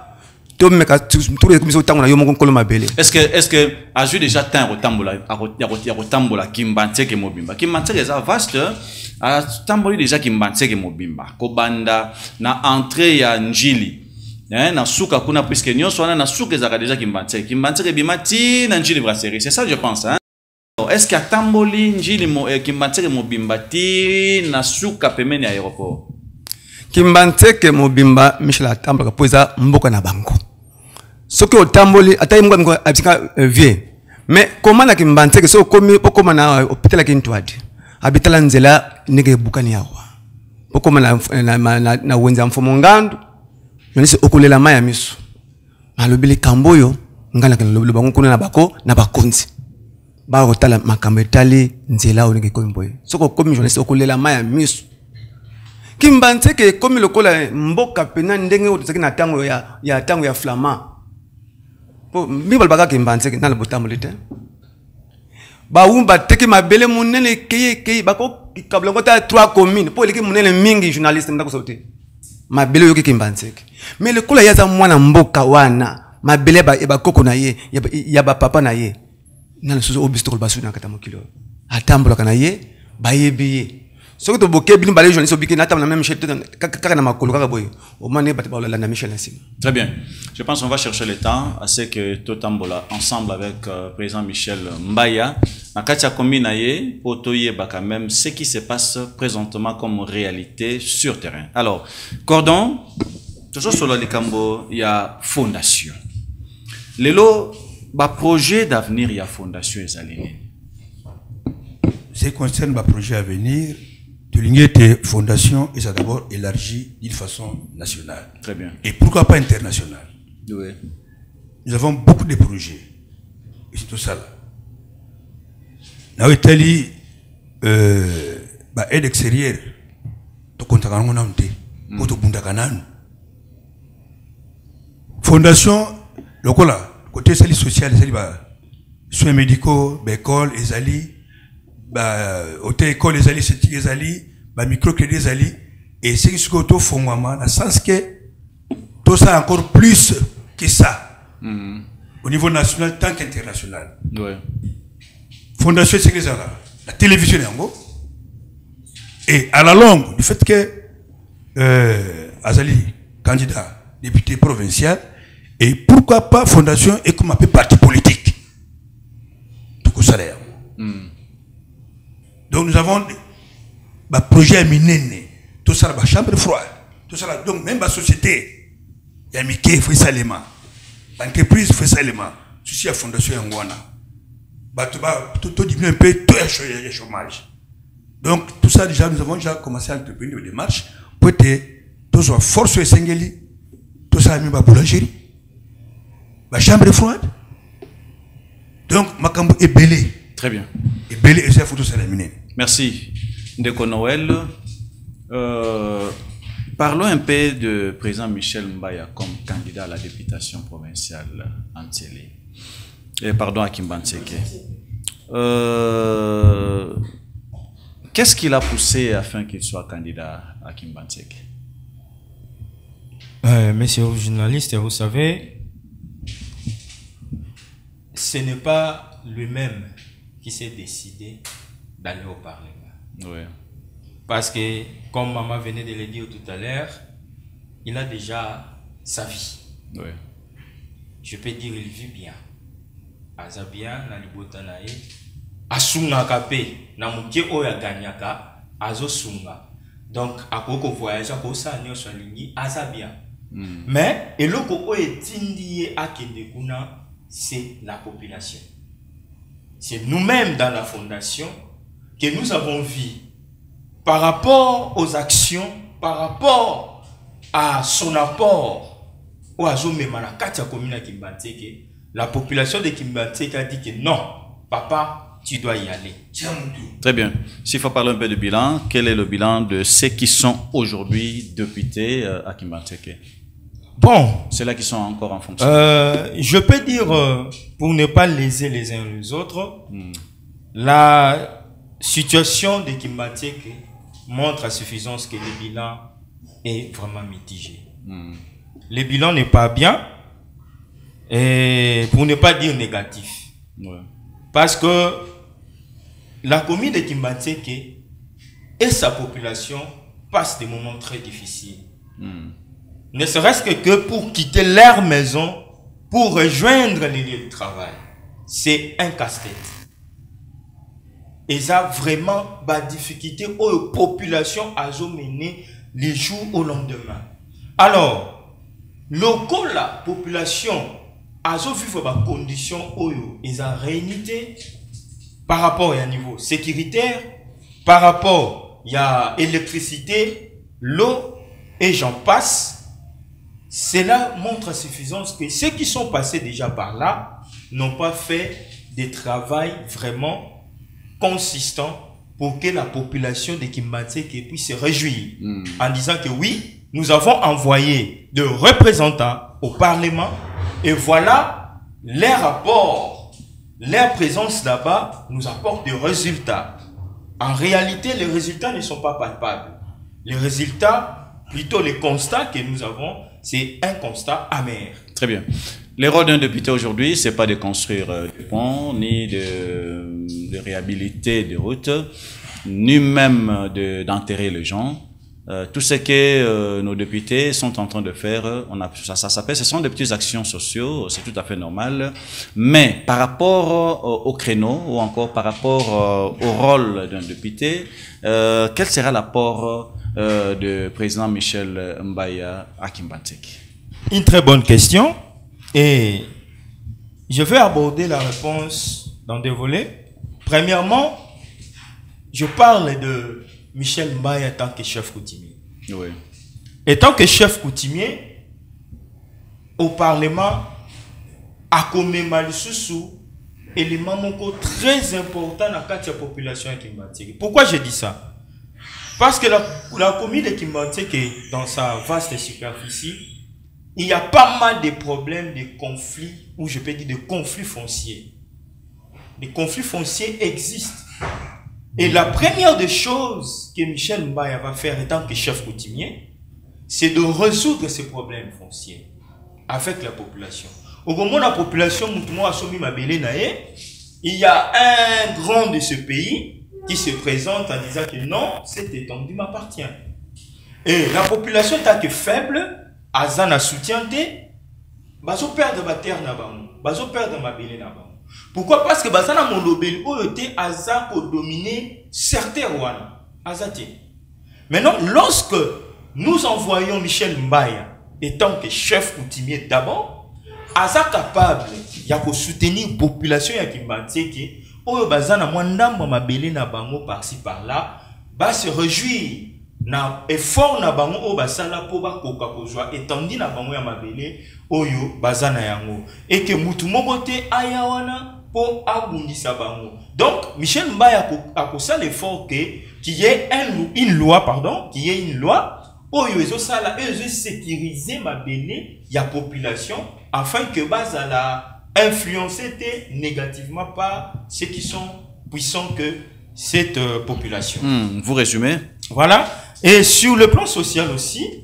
to meka tout les commissions tango na yo moko kolo mabele. Est-ce que a ju déjà temps rotambola ya rotambola Kimbantseke mobimba Kimbantseke est vaste a tamboli déjà Kimbantseke mobimba ko banda na entrée ya Njili na suka kuna puisque nyonso wana na suka ezaka déjà Kimbantseke bimati na Njili brasserie, c'est ça je pense hein. Est-ce qu'il y a tamboli Njili Kimbantseke mobimba ti na suka pemeni ya aéroport Kimbantseke mobimba Michel atambola poza mboka na bango soki otamboli atayi mko abisika vie mais comment na Kimbantseke so komi pokoma na hôpital Kintwadi habitala nzela nige bukani yawa pokoma na wenza mfomo ngandu nonisi okulela maya miso malobili kamboyo ngana kana lobilo bango kuna na bako na bakonzi ba kotala makambo etali nzela onike komboye soko komi nonisi okulela maya miso Kimbantseke komi lokola mboka pena ndenge otozaki na tango ya tango ya Flama po mibal baka Kimbantseke na lobotambolite ba umba teki mabele munene keye bako kablango ta 3 communes po leki munene mingi journaliste ndako sauté mabele yoki Kimbantseke mais le kola yaza mwana mboka wana mabele ba koko na ye ya ba papa na ye na suzo obisto basu na kata mokilo atambola kana ye ba yebi ce que tu boké bien balé journaliste obiki na tam na même chete kaka na makolo kaka boy o mané ba la na Michel Nassim. Très bien. Je pense qu'on va chercher le temps à ce que Totambola ensemble avec président Michel Mbaya na katia commune ye potoye ba quand même ce qui se passe présentement comme réalité sur terrain. Alors, cordon toujours sur le cambo il y a fondation. Lelo ba projet d'avenir il y a fondation ezalini. Ce qui concerne ma projet à venir, de fondation et ça d'abord élargi d'une façon nationale. Très bien. Et pourquoi pas internationale? Oui. Nous avons beaucoup de projets. Et c'est tout ça là. Nous avons aide extérieure. Fondation, le côté social, soins médicaux, école, ezali. Hôtel école les alliés c'est les alliés microcrédit les alliés et c'est ce que auto font moi dans le sens que tout ça encore plus que ça au niveau national tant qu'international. Ouais. Fondation c'est que ça la télévision en gros et à la longue du fait que Azali candidat député provincial et pourquoi pas fondation et comme un peu parti politique tout ça salaire. Donc nous avons un projet à Minene, tout ça la chambre froide, tout ça donc même la société, il y a Mickey fait ça les mains, l'entreprise fait ça les mains, ceci la fondation Yangwana, tout diminue un peu, tout le chômage. Donc tout ça déjà nous avons déjà commencé à entreprendre des démarches pour que tout soit force et singeli, tout ça a mis la boulangerie, la chambre froide. Donc Makambo est belé. Très bien. Et belé et ça photo ça la Minene. Merci. Ndeko Noël. Parlons un peu de président Michel Mbaya comme candidat à la députation provinciale en Télé. Pardon à Kimbantseke. Qu'est-ce qui l'a poussé afin qu'il soit candidat à Kimbantseke? Monsieur le journaliste, vous savez, ce n'est pas lui-même qui s'est décidé d'aller au Parlement. Oui. Parce que, comme maman venait de le dire tout à l'heure, il a déjà sa vie. Oui. Je peux dire il vit bien. Aza bien, na libota na ye. Asunga kape, na muke oya ganyaka, azo sunga. Donc, akoko voyage, ako sa nyoso lingi, aza bien. Mais, eloko oye tindi akende kuna, c'est la population. C'est nous-mêmes dans la fondation que nous avons vu par rapport aux actions, par rapport à son apport au Azomemana Katia Komina Kimbantseke, la population de Kimbantseke a dit que non, papa, tu dois y aller. Très bien. S'il faut parler un peu de bilan, quel est le bilan de ceux qui sont aujourd'hui députés à Kimbantseke? Bon. C'est là qu'ils sont encore en fonction. Je peux dire, pour ne pas léser les uns les autres, la situation de Kimbantseke montre à suffisance que le bilan est vraiment mitigé. Le bilan n'est pas bien, et pour ne pas dire négatif. Ouais. Parce que la commune de Kimbantseke et sa population passent des moments très difficiles. Ne serait-ce que pour quitter leur maison, pour rejoindre les lieux de travail. C'est un casse-tête. Et ça vraiment la difficulté aux populations à mener les jours au lendemain. Alors, locaux la population a vivre des conditions où ils ont réunité par rapport à un niveau sécuritaire, par rapport à l'électricité, l'eau et j'en passe. Cela montre à suffisance que ceux qui sont passés déjà par là n'ont pas fait des travail vraiment consistant pour que la population de Kimbantseke puisse se réjouir en disant que oui, nous avons envoyé des représentants au Parlement et voilà, les rapports, leur présence là-bas nous apporte des résultats. En réalité, les résultats ne sont pas palpables. Les résultats, plutôt les constats que nous avons, c'est un constat amer. Très bien. Le rôle d'un député aujourd'hui, c'est pas de construire des ponts, ni de réhabiliter des routes, ni même d'enterrer les gens. Tout ce que nos députés sont en train de faire, ça s'appelle, ce sont des petites actions sociales, c'est tout à fait normal. Mais par rapport au créneau ou encore par rapport au rôle d'un député, quel sera l'apport du président Michel Mbaya à Kimbantseke? Une très bonne question et je vais aborder la réponse dans des volets. Premièrement, je parle de Michel Mbaya en tant que chef coutumier. Oui. En tant que chef coutumier, au Parlement, à Komemalisusu, élément très important dans la population de Kimbantseke. Pourquoi je dis ça? Parce que la commune de Kimbantseke, dans sa vaste superficie, il y a pas mal de problèmes, de conflits, ou je peux dire de conflits fonciers. Les conflits fonciers existent. Et la première des choses que Michel Mbaya va faire en tant que chef coutumier, c'est de résoudre ces problèmes fonciers avec la population. Au moment où la population, il y a un grand de ce pays qui se présente en disant que non, cette étendue m'appartient. Et la population tant que faible, Azana soutient, bazo perdre ma terre na bango, bazo perdre ma belle na bango. Pourquoi? Parce que bazana mon lobel oyote aza pour dominer certains rois. Azati. Maintenant, lorsque nous envoyons Michel Mbaya étant que chef coutumier d'abord, aza capable ya ko soutenir population ya Kimbantseke oyo bazana mwandamba mabele na bango par-ci par-là, ba se réjouir na effort na bango o basala po ba koka kozwa étendi na bango ya mabele oyo bazana yango et que mutu moko te aya wana po abundisa bango. Donc Michel Mbaya a kosa l'effort que qu'il y ait une loi oyo ezo sala ezo sécuriser mabele ya population afin que bazala influencer négativement par ceux qui sont puissants que cette population. Vous résumez? Voilà. Et sur le plan social aussi,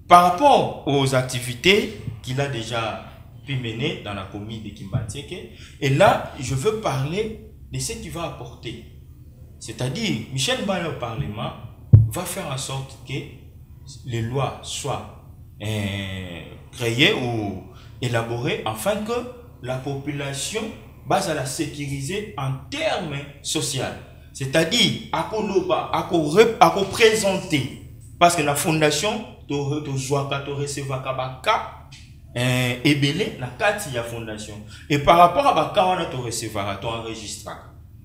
par rapport aux activités qu'il a déjà pu mener dans la commune de Kimbantseke, et là, je veux parler de ce qu'il va apporter. C'est-à-dire, Michel Mbaya au Parlement va faire en sorte que les lois soient créées ou élaborées afin que la population base à la sécuriser en termes sociaux. C'est-à-dire, à présenter. Parce que la fondation, tu recevoir ebele la carte de la fondation. Et par rapport à Baka, tu recevoir, tu enregistrer.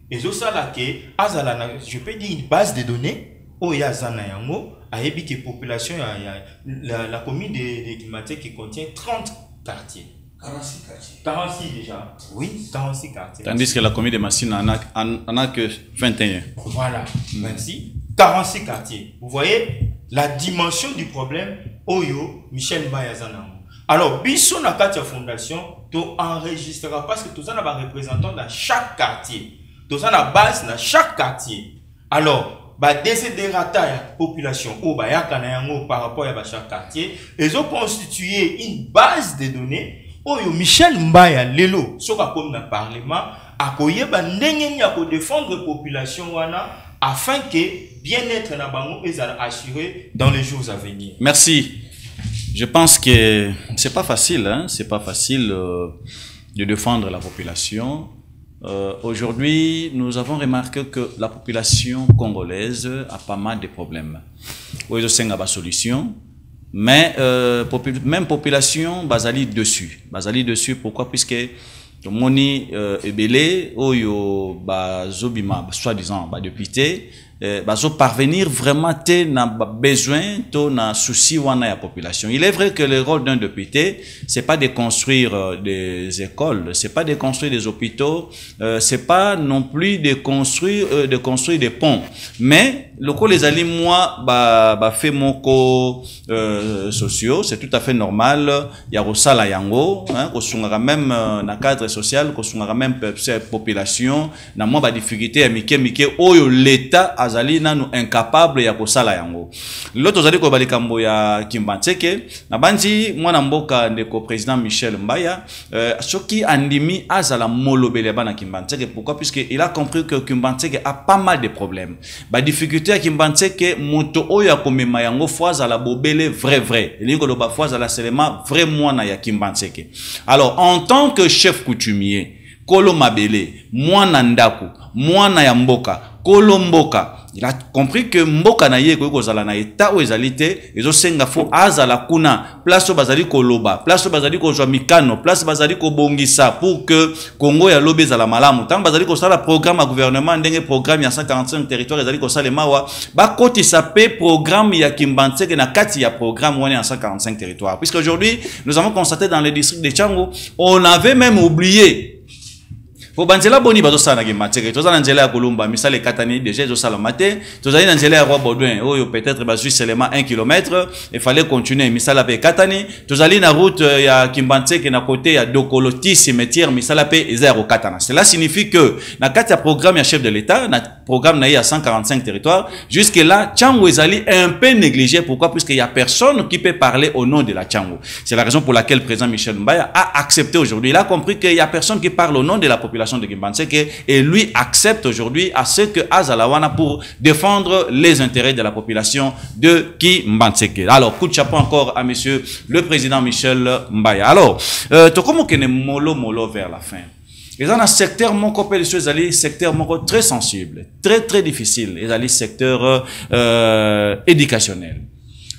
Et ça, là, je peux dire une base de données, où il y a Zanayango, à la population, la commune de Kimbantseke qui contient 30 quartiers. 46 quartiers. 46 déjà. Oui, 46 quartiers. Tandis que la commune de Massina en a que 21. Voilà, merci. 46 quartiers. Vous voyez la dimension du problème, Oyo, Michel Mbaya Zanango. Alors, biso na kati ya fondation, tu enregistreras parce que tu as un représentant dans chaque quartier. Tu as une base dans chaque quartier. Alors, déciderata la population par rapport à chaque quartier, ils ont constitué une base de données. Michel Mbaya Lelo, comme dans le Parlement, a défendre la population afin que bien-être na bango soit assuré dans les jours à venir. Merci. Je pense que c'est pas facile, hein? C'est pas facile de défendre la population. Aujourd'hui, nous avons remarqué que la population congolaise a pas mal de problèmes. Oui, je une solution, mais même population basali dessus. Basali dessus, pourquoi? Puisque le moni ebele oyo bazobima soi-disant député bazo parvenir vraiment te na besoin to na souci wana ya population. Il est vrai que le rôle d'un député c'est pas de construire des écoles, c'est pas de construire des hôpitaux, c'est pas non plus de construire des ponts, mais le coup les alliés moi fait moko sociaux, c'est tout à fait normal. Il y a rosala yango hein ko sunga même na cadre social ko sunga même population na moi ba difficulté ya mike oyo l'état azali nanu incapable ya kosala yango. L'autre zali ko balikambo ya Kimbantseke na banzi mwana mboka ndeko président Michel Mbaya soki andimi azala molobele bana Kimbantseke. Pourquoi? Puisque il a compris que Kimbantseke a pas mal de problèmes. Ba difficulté ya Kimbantseke moto oyo akomema yango fois ala bobele vrai lingo lo ba fois ala seulement vrai mwana ya Kimbantseke. Alors en tant que chef coutumier Kolo Mabele mwana ndako mwana ya mboka Kolo mboka, il a compris que mboka na ye ko zala na état ou ezalité ezo senga fo azala kuna place bazali ko loba place bazali ko jwa mikano place bazali ko bongisa pour que Congo ya lobe zala malamu tant bazali ko sala programme à gouvernement ndenge programme ya 145 territoires ezali ko sala mawa ba koti sape programme ya Kimbantseke na kati ya programme wana ya 145 territoires puisque aujourd'hui nous avons constaté dans le district de Tchango on avait même oublié. Pour banzela boni bazo sana Kimbantseke toza na nzela ya Kolumba misale katani déjà zo sala maté toza na nzela ya Roi Baudouin oyo peut-être ba juste seulement 1 km il fallait continuer misala pe katani tozali na route ya Kimbantseke na côté ya Dokoloti cimetière misala pe ezero katana. Cela signifie que na kati ya programme ya chef de l'état na programme na ya 145 territoires jusque là Tchango ezali un peu négligé. Pourquoi? Puisque il y a personne qui peut parler au nom de la Tchango. C'est la raison pour laquelle le président Michel Mbaya a accepté aujourd'hui. Il a compris qu'il y a personne qui parle au nom de la population de Kimbantseke et lui accepte aujourd'hui à ce que Azalawana pour défendre les intérêts de la population de Kimbantseke. Alors, coup de chapeau encore à monsieur le président Michel Mbaya. Alors, comment qu'on est mollo vers la fin? Et dans un secteur mon copé de choses ali secteur mon très sensible, très difficile, et ali secteur éducationnel.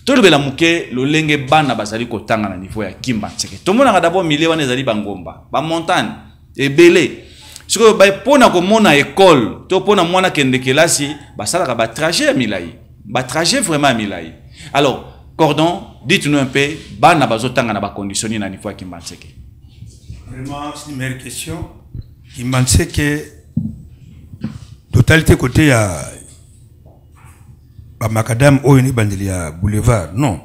Tout le belamuke le lenge bana bazali kotanga na niveau ya Kimbantseke. Tout le monde a d'abord milé wana ezali bangomba, ba montagne et belé. Ce que ba pona ko mona école, to pona mwana kende kelasi, ba sala ba trajet à Milai. Ba trajet vraiment à Milai. Alors, Cordon, dites-nous un peu bana bazotanga na ba conditionner na niveau ya Kimbantseke. Vraiment, c'est une meilleure question. Kimbantseke totalité côté ya Macadam Oyoni Bandelia Boulevard, non.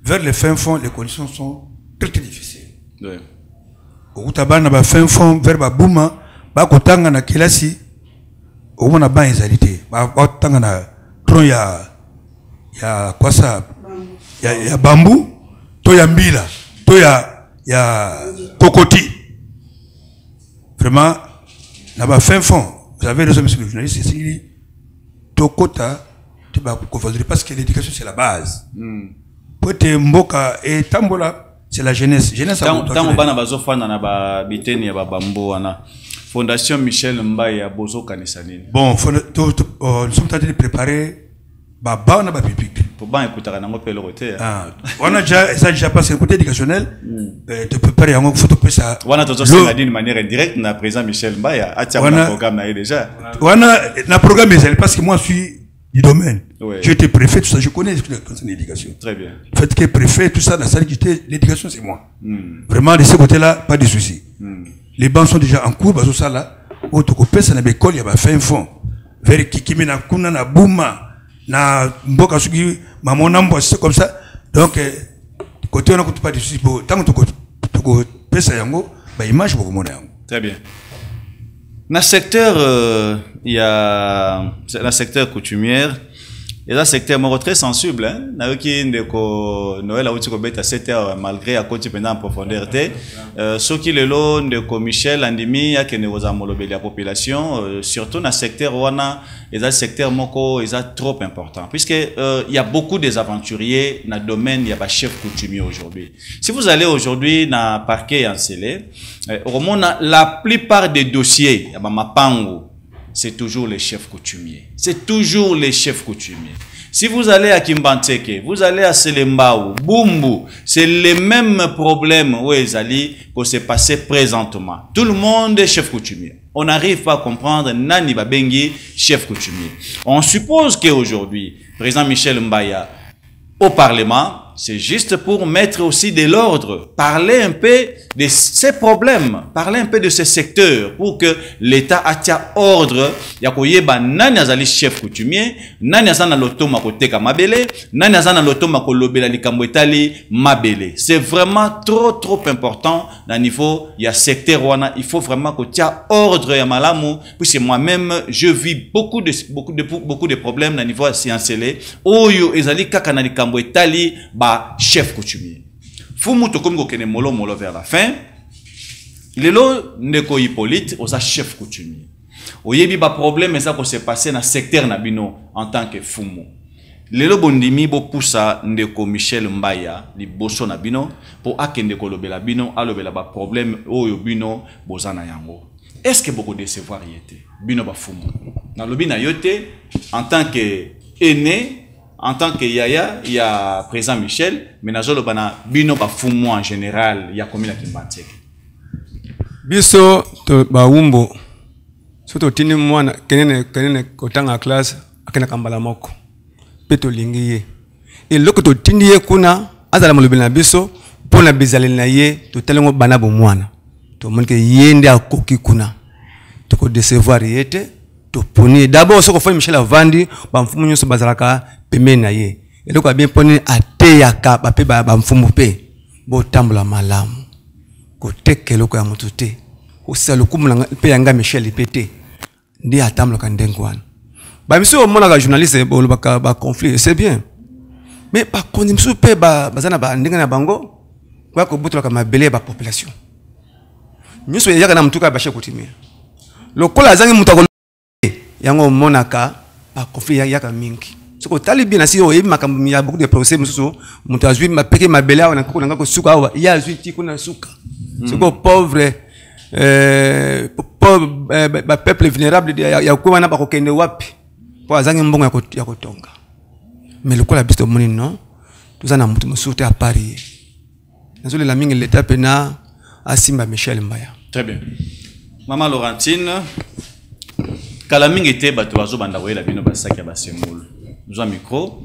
Vers les fins fonds, les conditions sont très difficiles. Oui. Au Tabana, ba fin fond, vers Babouma, Bakotanga na Kelasi, au Mona Ban Ezalité, Bakotanga na Tron ya quoi ça? Ya bambou, Toya Mbila, ya Kokoti. Vraiment, na ba fin fond, vous avez raison, monsieur le journaliste, c'est Tokota. Parce que l'éducation c'est la base. Pour te mboka et tambola c'est la jeunesse. Jeunesse a bana bazofana na ba biteni ya babambo wana. Fondation Michel Mbaya bozo kanisa nini. Bon, nous sommes en train de préparer baba na ba pipic. Pour ban écoutera nango pelo côté. Ah, on a déjà passé côté éducationnel. Te préparer yango photo que ça. Wana tozo c'est d'une manière indirecte na président Michel Mbaya atia un programme na déjà. Wana na programme parce que moi je suis du domaine. Oui. J'étais préfet, tout ça, je connais l'éducation. Très bien. Le fait que préfet, tout ça, dans sa l'éducation, c'est moi. Vraiment, de ce côté-là, pas de souci. Les bancs sont déjà en cours, parce que ça là, au Tokopé, ça n'a pas d'école, il y a fait un fond. Vers Kikimi, na Kuna, na Bouma, na Mboka Sugi, Mamonambo, c'est comme ça. Donc, côté on a pas de souci pour tant que tu pesa yango ba image pour mona yango. Très bien. Dans le secteur il y a le secteur coutumière. Et là, c'est un secteur très sensible. Hein? Noël a eu à 7 heures, malgré à côté pendant en profondeur. Ce qui est long de Michel Andimi, il y a la population, surtout dans le secteur Wana, et dans le secteur Moko, il est trop important. Puisque il y a beaucoup des aventuriers dans le domaine, il y a des chefs coutumiers aujourd'hui. Si vous allez aujourd'hui dans le parquet en Sélé, la plupart des dossiers, il y a Mapango. C'est toujours les chefs coutumiers. C'est toujours les chefs coutumiers. Si vous allez à Kimbanteke, vous allez à Selembao, Bumbu, c'est les mêmes problèmes où ils allaient pour se passer présentement. Tout le monde est chef coutumier. On n'arrive pas à comprendre Nani Babengi, chef coutumier. On suppose qu'aujourd'hui, président Michel Mbaya, au Parlement, c'est juste pour mettre aussi de l'ordre, parler un peu de ces problèmes, parler un peu de ces secteurs pour que l'État attire ordre. Yakoyeba nani azali chef coutumier, nani azana lotoma koteka mabele, nani azana lotoma kolobela likambo etali mabele. C'est vraiment trop important dans niveau il y a secteur wana, il faut vraiment kotia ordre ya malamu puisque moi-même je vis beaucoup de problèmes dans niveau scientifique. Oyo ezali kaka na likambo etali chef coutumier. Fumu to comme kene molo vers la fin. Lelo ndeko Hippolyte osa chef coutumier. Oyebi ba problème ça ko se passer na secteur na bino en tant que fumu. Lelo bondimi bo poussa ndeko Michel Mbaya li boso na bino pour akende ko lobela bino alobela ba problème oyo bino bozana yango. Est-ce que beaucoup décevoir yete bino ba fumu. Na lobi na yote en tant que aîné. En tant que Yaya, il y a président Michel, mais dans le bana bino ba fumu en général, il y a combien de Kimbanteke. Biso to ba wumbo. Soto tini mwana kenene kotanga classe akena kambala moko. Peto lingiye. Et loko to tindi ye kuna azala molobi na biso pona bizali na ye to telengo bana bo mwana. To monke yende akoki kuna. To ko décevoir yete. D'abord, ce qu'on fait Michel Avandi, bamfumu nyoso bazalaka pembe na ye. Et donc bien poni ate yaka bape bamfumu pe. Bo tambula malamu. Ko teke loko ya mutute. Ko sa lokumu pe yanga Michel ipete. Ndi atamlo ka ndengwana. Ba miso o mona ka journaliste bo lobaka ba conflit, c'est bien. Mais par contre miso pe bazana ba ndenga na bango. Kwa ko butula ka mabele ba population. Nyoso yaka na mtuka ba shekutimia. Lokola azangi mutako yango monaka ba conflit yaka mingi soko talibi na si o yebi makambo ya beaucoup de procès mususu mutu azwi mapeke mabele awa na ko suka awa ya azwi ti kuna suka soko pauvre ba peuple vulnérable ya ko wana ba ko kende wapi po azangi mbongo ya kotonga mais lokola biso moni non tuzana mutu mususu à Paris nazo la mingi l'état pena asimba Michel Mbaya. Très bien. Maman Laurentine Kalamingi était bato bazo banda la bino basaki ba semul. Nous un micro.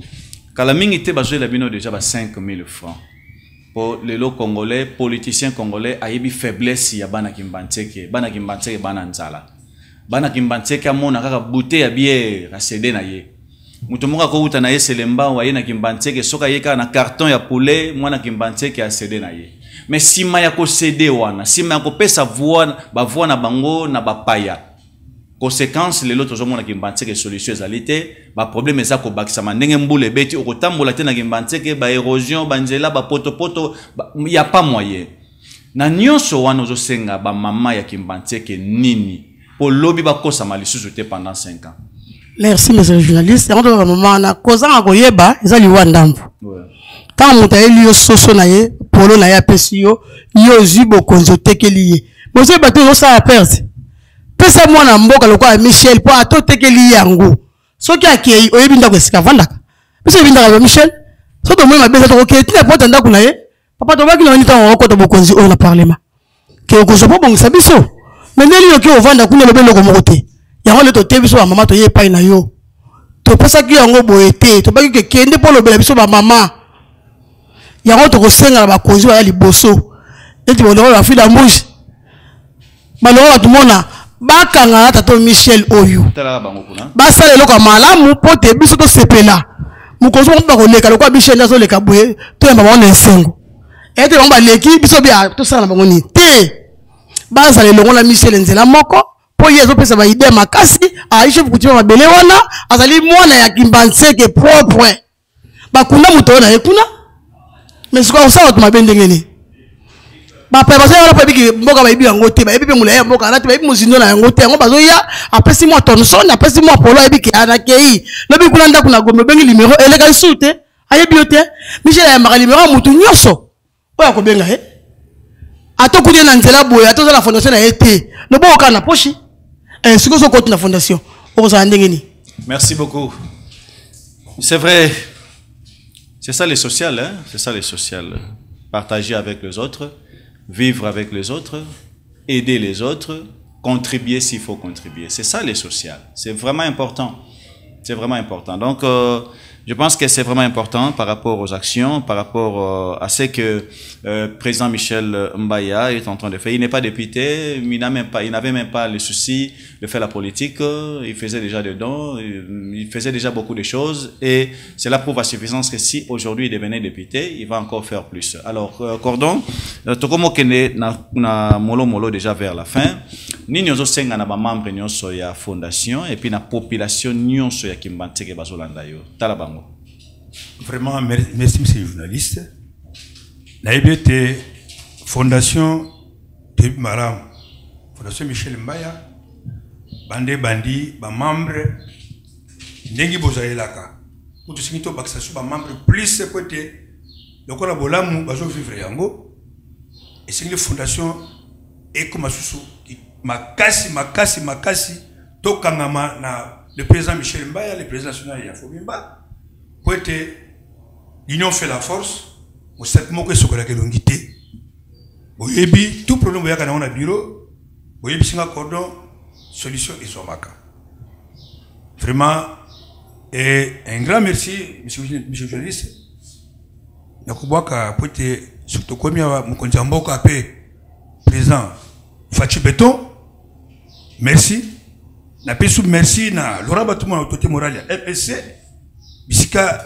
Kalamingi était bazo la bino déjà ba 5000 francs. Pour les lots congolais, politiciens congolais ayebi faiblesse ya bana Kimbanteke bana nzala. Bana Kimbanteke amona kaka bouteille ya bière a cédé na ye. Mutu moka ko uta na ye Selemba wa ye na Kimbanteke soka ye ka na carton ya poulet mwana Kimbanteke a cédé na ye. Mais sima ya ko cédé wana, sima ya ko pesa voix ba voix na bango na ba paya. Conséquence les autres hommes qui m'ont que solution alité ba problème est ça ko bakisa mandenge mbule beti okotambola tena kimbanteke ba érosion banzela ba poto y a pas moyen na nyonso wana ozosenga ba mama ya kimbanteke nini pour lobby ba kosa malisusu te pendant 5 ans. Merci monsieur le journaliste. Quand on maman na kozanga koyeba ezali wandambo. Quand on t'a élio soso na ye polo na ya pesio yo zibo konzote keliye. Monsieur bato yo ça a perdre. Pesa mwana mboka lokwa Michel po atotekeli yango soki akei oyebi ndako esika vandaka biso yebi ndako Michel soto mwe mabeza to oketi na pota ndako na ye papa to baki na nita ngoko to bokonzi o na parlement ke okozo po bongisa biso meneli yoki ovanda kuna lobe loko mokote yango le to te biso ba mama to ye pai na yo to pesa ki yango boete to baki ke kende po lobela biso ba mama yango to kosenga ba konzi ya liboso eti boloko ba fida mbushi maloko batumona bakanga tato Michel oyo basale loka malamu pote biso to sepela mukozo mba koleka lokwa Michel nazo leka boye to yamba wana ensengo Et te on leki biso bia to sala bango ni te. Baza le longo la Michel Nzela moko po yezo pesa ba idée makasi a chef kutima mabele wana azali mwana ya Kimbanseke propre. Ba kuna muto na ekuna. Mais ce qu'on sait autrement bien d'engagner. Bah parce que on a pas dit que mboka ba ibi yango te ba ibi pe mula ya mboka na te ba ibi muzindo na yango te yango bazo ya après 6 mois Thomson après 6 mois Polo ibi ke anakei no bi kuna nda kuna gombe bengi numéro elega sute aye biote Michel ya maka numéro mutu nyoso oya ko benga he atokunya na nzela boya atoza la fondation na été no boka na pochi siko so côté na fondation oza ndengeni. Merci beaucoup. C'est vrai. C'est ça les social, hein? C'est ça les social. Partager avec les autres, vivre avec les autres, aider les autres, contribuer s'il faut contribuer. C'est ça les social. C'est vraiment important. C'est vraiment important. Donc, je pense que c'est vraiment important par rapport aux actions, par rapport à ce que président Michel Mbaya est en train de faire. Il n'est pas député, il n'avait même pas le souci de faire la politique. Il faisait déjà des dons, il faisait déjà beaucoup de choses. Et cela prouve à suffisance que si aujourd'hui il devenait député, il va encore faire plus. Alors, Cordon, Tokomo Kene na molo déjà vers la fin. Ni nyozo senga na ba membre nyonso ya fondation et puis na population nyonso ya Kimbanseke bazolanda yo. Talabango. Vraiment, merci, monsieur le journaliste. La EBT, Fondation de Maram, Fondation Michel Mbaya, Bande Bandi, membre, Nengi Bozaelaka. Pour tout ce qui est au membre plus côté, donc on a bolamu, bazo vivre yango, et c'est une fondation Ekomasusu, makasi, tokangama na le président Michel Mbaya, le président national Yafobimba. Pour être l'union fait la force, au cette mot que ce que la longuité. Boyebi, tout problème boyaka na on a bureau, boyebi singa cordon, solution et somaka. Vraiment, et un grand merci, monsieur le journaliste. Nakubwaka pour être surtout comme il y a mon konjamboka pe président Fachi Beton. Merci. Na pesu merci na Laura Batuma autorité morale FSC. Bisika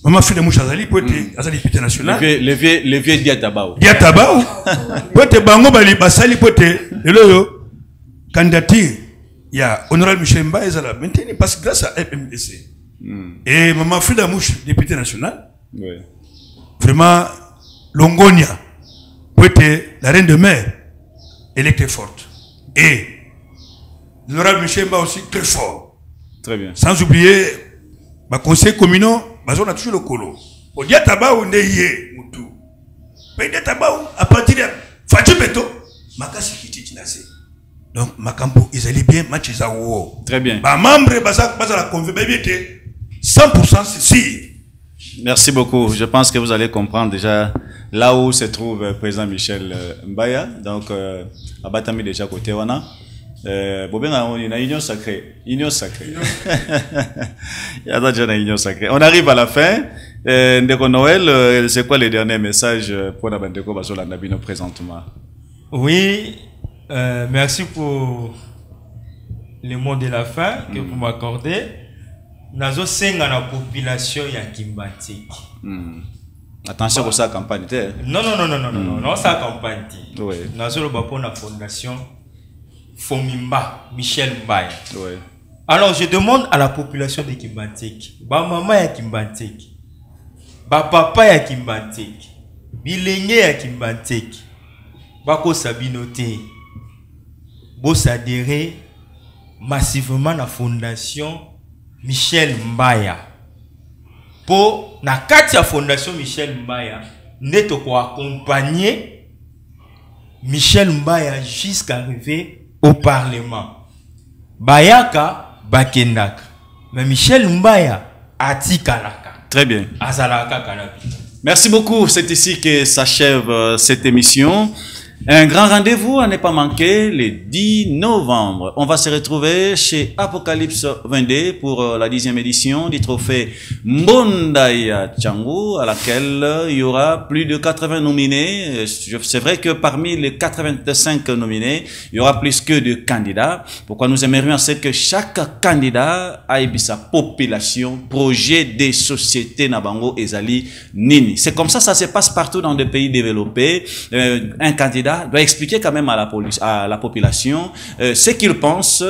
maman fait de mouchazali pour être azali député national. Le vieux Diatabao. Diatabao. Pour être bango bali basali pour être le candidature il y a honorable Michel Mbaya ezala maintenu parce que grâce à FMDC. Et maman fait de mouche député national. Oui. Vraiment Longonia pour être la reine de mer elle était forte. Et l'honorable Michel Mbaya aussi très fort. Très bien. Sans oublier ma conseil communal, on a toujours le colo. On dit à Tabao, on est moutou. Mais Tabao, à partir de Fatou Beto, ma casse qui t'inase. Donc, ma campo, ils allaient bien, match ils ont. Très bien. Ma membre, basa la convaincre, 100% c'est si. Merci beaucoup. Je pense que vous allez comprendre déjà là où se trouve le président Michel Mbaya. Donc, à Batami déjà côté wana. On a union sacrée. Union sacrée. Union sacrée. On arrive à la fin. Ndeko Noël, c'est quoi le dernier message pour Nabandeko Bazola Nabino présentement? Oui, merci pour les mots de la fin que vous m'accordez. Nazo senga na population ya Kimbanseke. Attention pour sa campagne. Non, sa campagne. Oui. Nazo le bapo na fondation Fomimba, Michel Mbaya. Oui. Alors je demande à la population de Kimbanseke, ba maman ya Kimbanseke, ba papa ya Kimbanseke, bilenge ya Kimbanseke, bako sabinote, bos adhérer massivement à la fondation Michel Mbaya. Pour na kati ya fondation Michel Mbaya, neto ko accompagner Michel Mbaya jusqu'à arriver au Parlement. Bayaka, Bakendaka. Mais Michel Mbaya, Atikalaka. Très bien. Azalaka Kanabi. Merci beaucoup. C'est ici que s'achève cette émission. Un grand rendez-vous à ne pas manquer le 10 novembre. On va se retrouver chez Apocalypse 22 pour la 10e édition du trophée Mbondaya Tchangu, à laquelle il y aura plus de 80 nominés. C'est vrai que parmi les 85 nominés, il y aura plus que de candidats. Pourquoi nous aimerions c'est que chaque candidat ait sa population, projet des sociétés Nabango et Zali Nini. C'est comme ça se passe partout dans des pays développés. Un candidat doit expliquer quand même à la population ce qu'il pense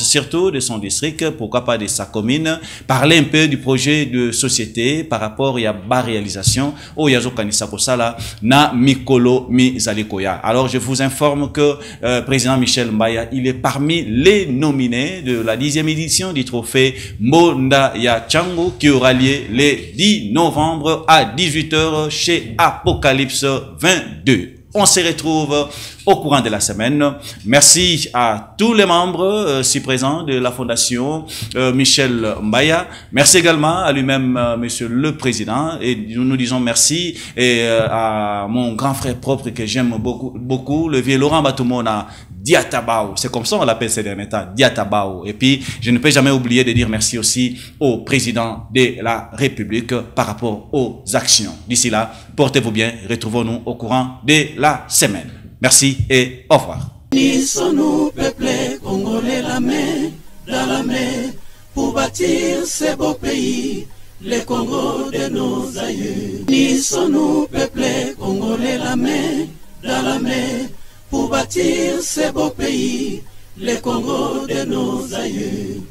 surtout de son district, pourquoi pas de sa commune, parler un peu du projet de société par rapport à la réalisation au Yazo Kanisa Kosala na Mikolo Mizalikoya. Alors je vous informe que président Michel Mbaya, il est parmi les nominés de la 10e édition du trophée Mbondaya Tchangu qui aura lieu le 10 novembre à 18 h chez Apocalypse 22. On se retrouve au courant de la semaine. Merci à tous les membres si présents de la Fondation Michel Mbaya. Merci également à lui-même, Monsieur le Président. Et nous disons merci et à mon grand frère propre que j'aime beaucoup, le vieux Laurent Batumona Diatabao. C'est comme ça on l'appelle ces derniers temps, Diatabao. Et puis, je ne peux jamais oublier de dire merci aussi au Président de la République par rapport aux actions. D'ici là, portez-vous bien. Retrouvons-nous au courant de la semaine. Merci et au revoir. Unissons-nous, peuple congolais, la main dans la main, pour bâtir ce beau pays, le Congo de nos aïeux. Unissons-nous, peuple congolais, la main dans la main, pour bâtir ce beau pays, le Congo de nos aïeux.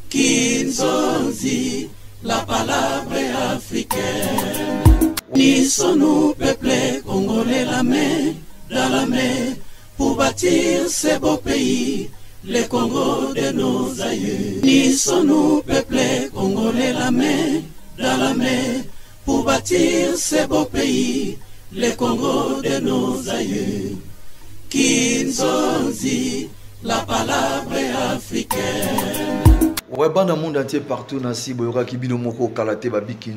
Kinzonzi, la palabre africaine. Unissons-nous, peuple congolais, la main dans la main, pour bâtir ce beau pays, le Congo de nos aïeux. Unissons-nous, peuple congolais, la main dans la main, pour bâtir ce beau pays, le Congo de nos aïeux. Kinzonzi, la palabre africaine. Ouais, banda monde entier partout, Nasi, Boyora, Kibino Moko, Kalate, Babiki.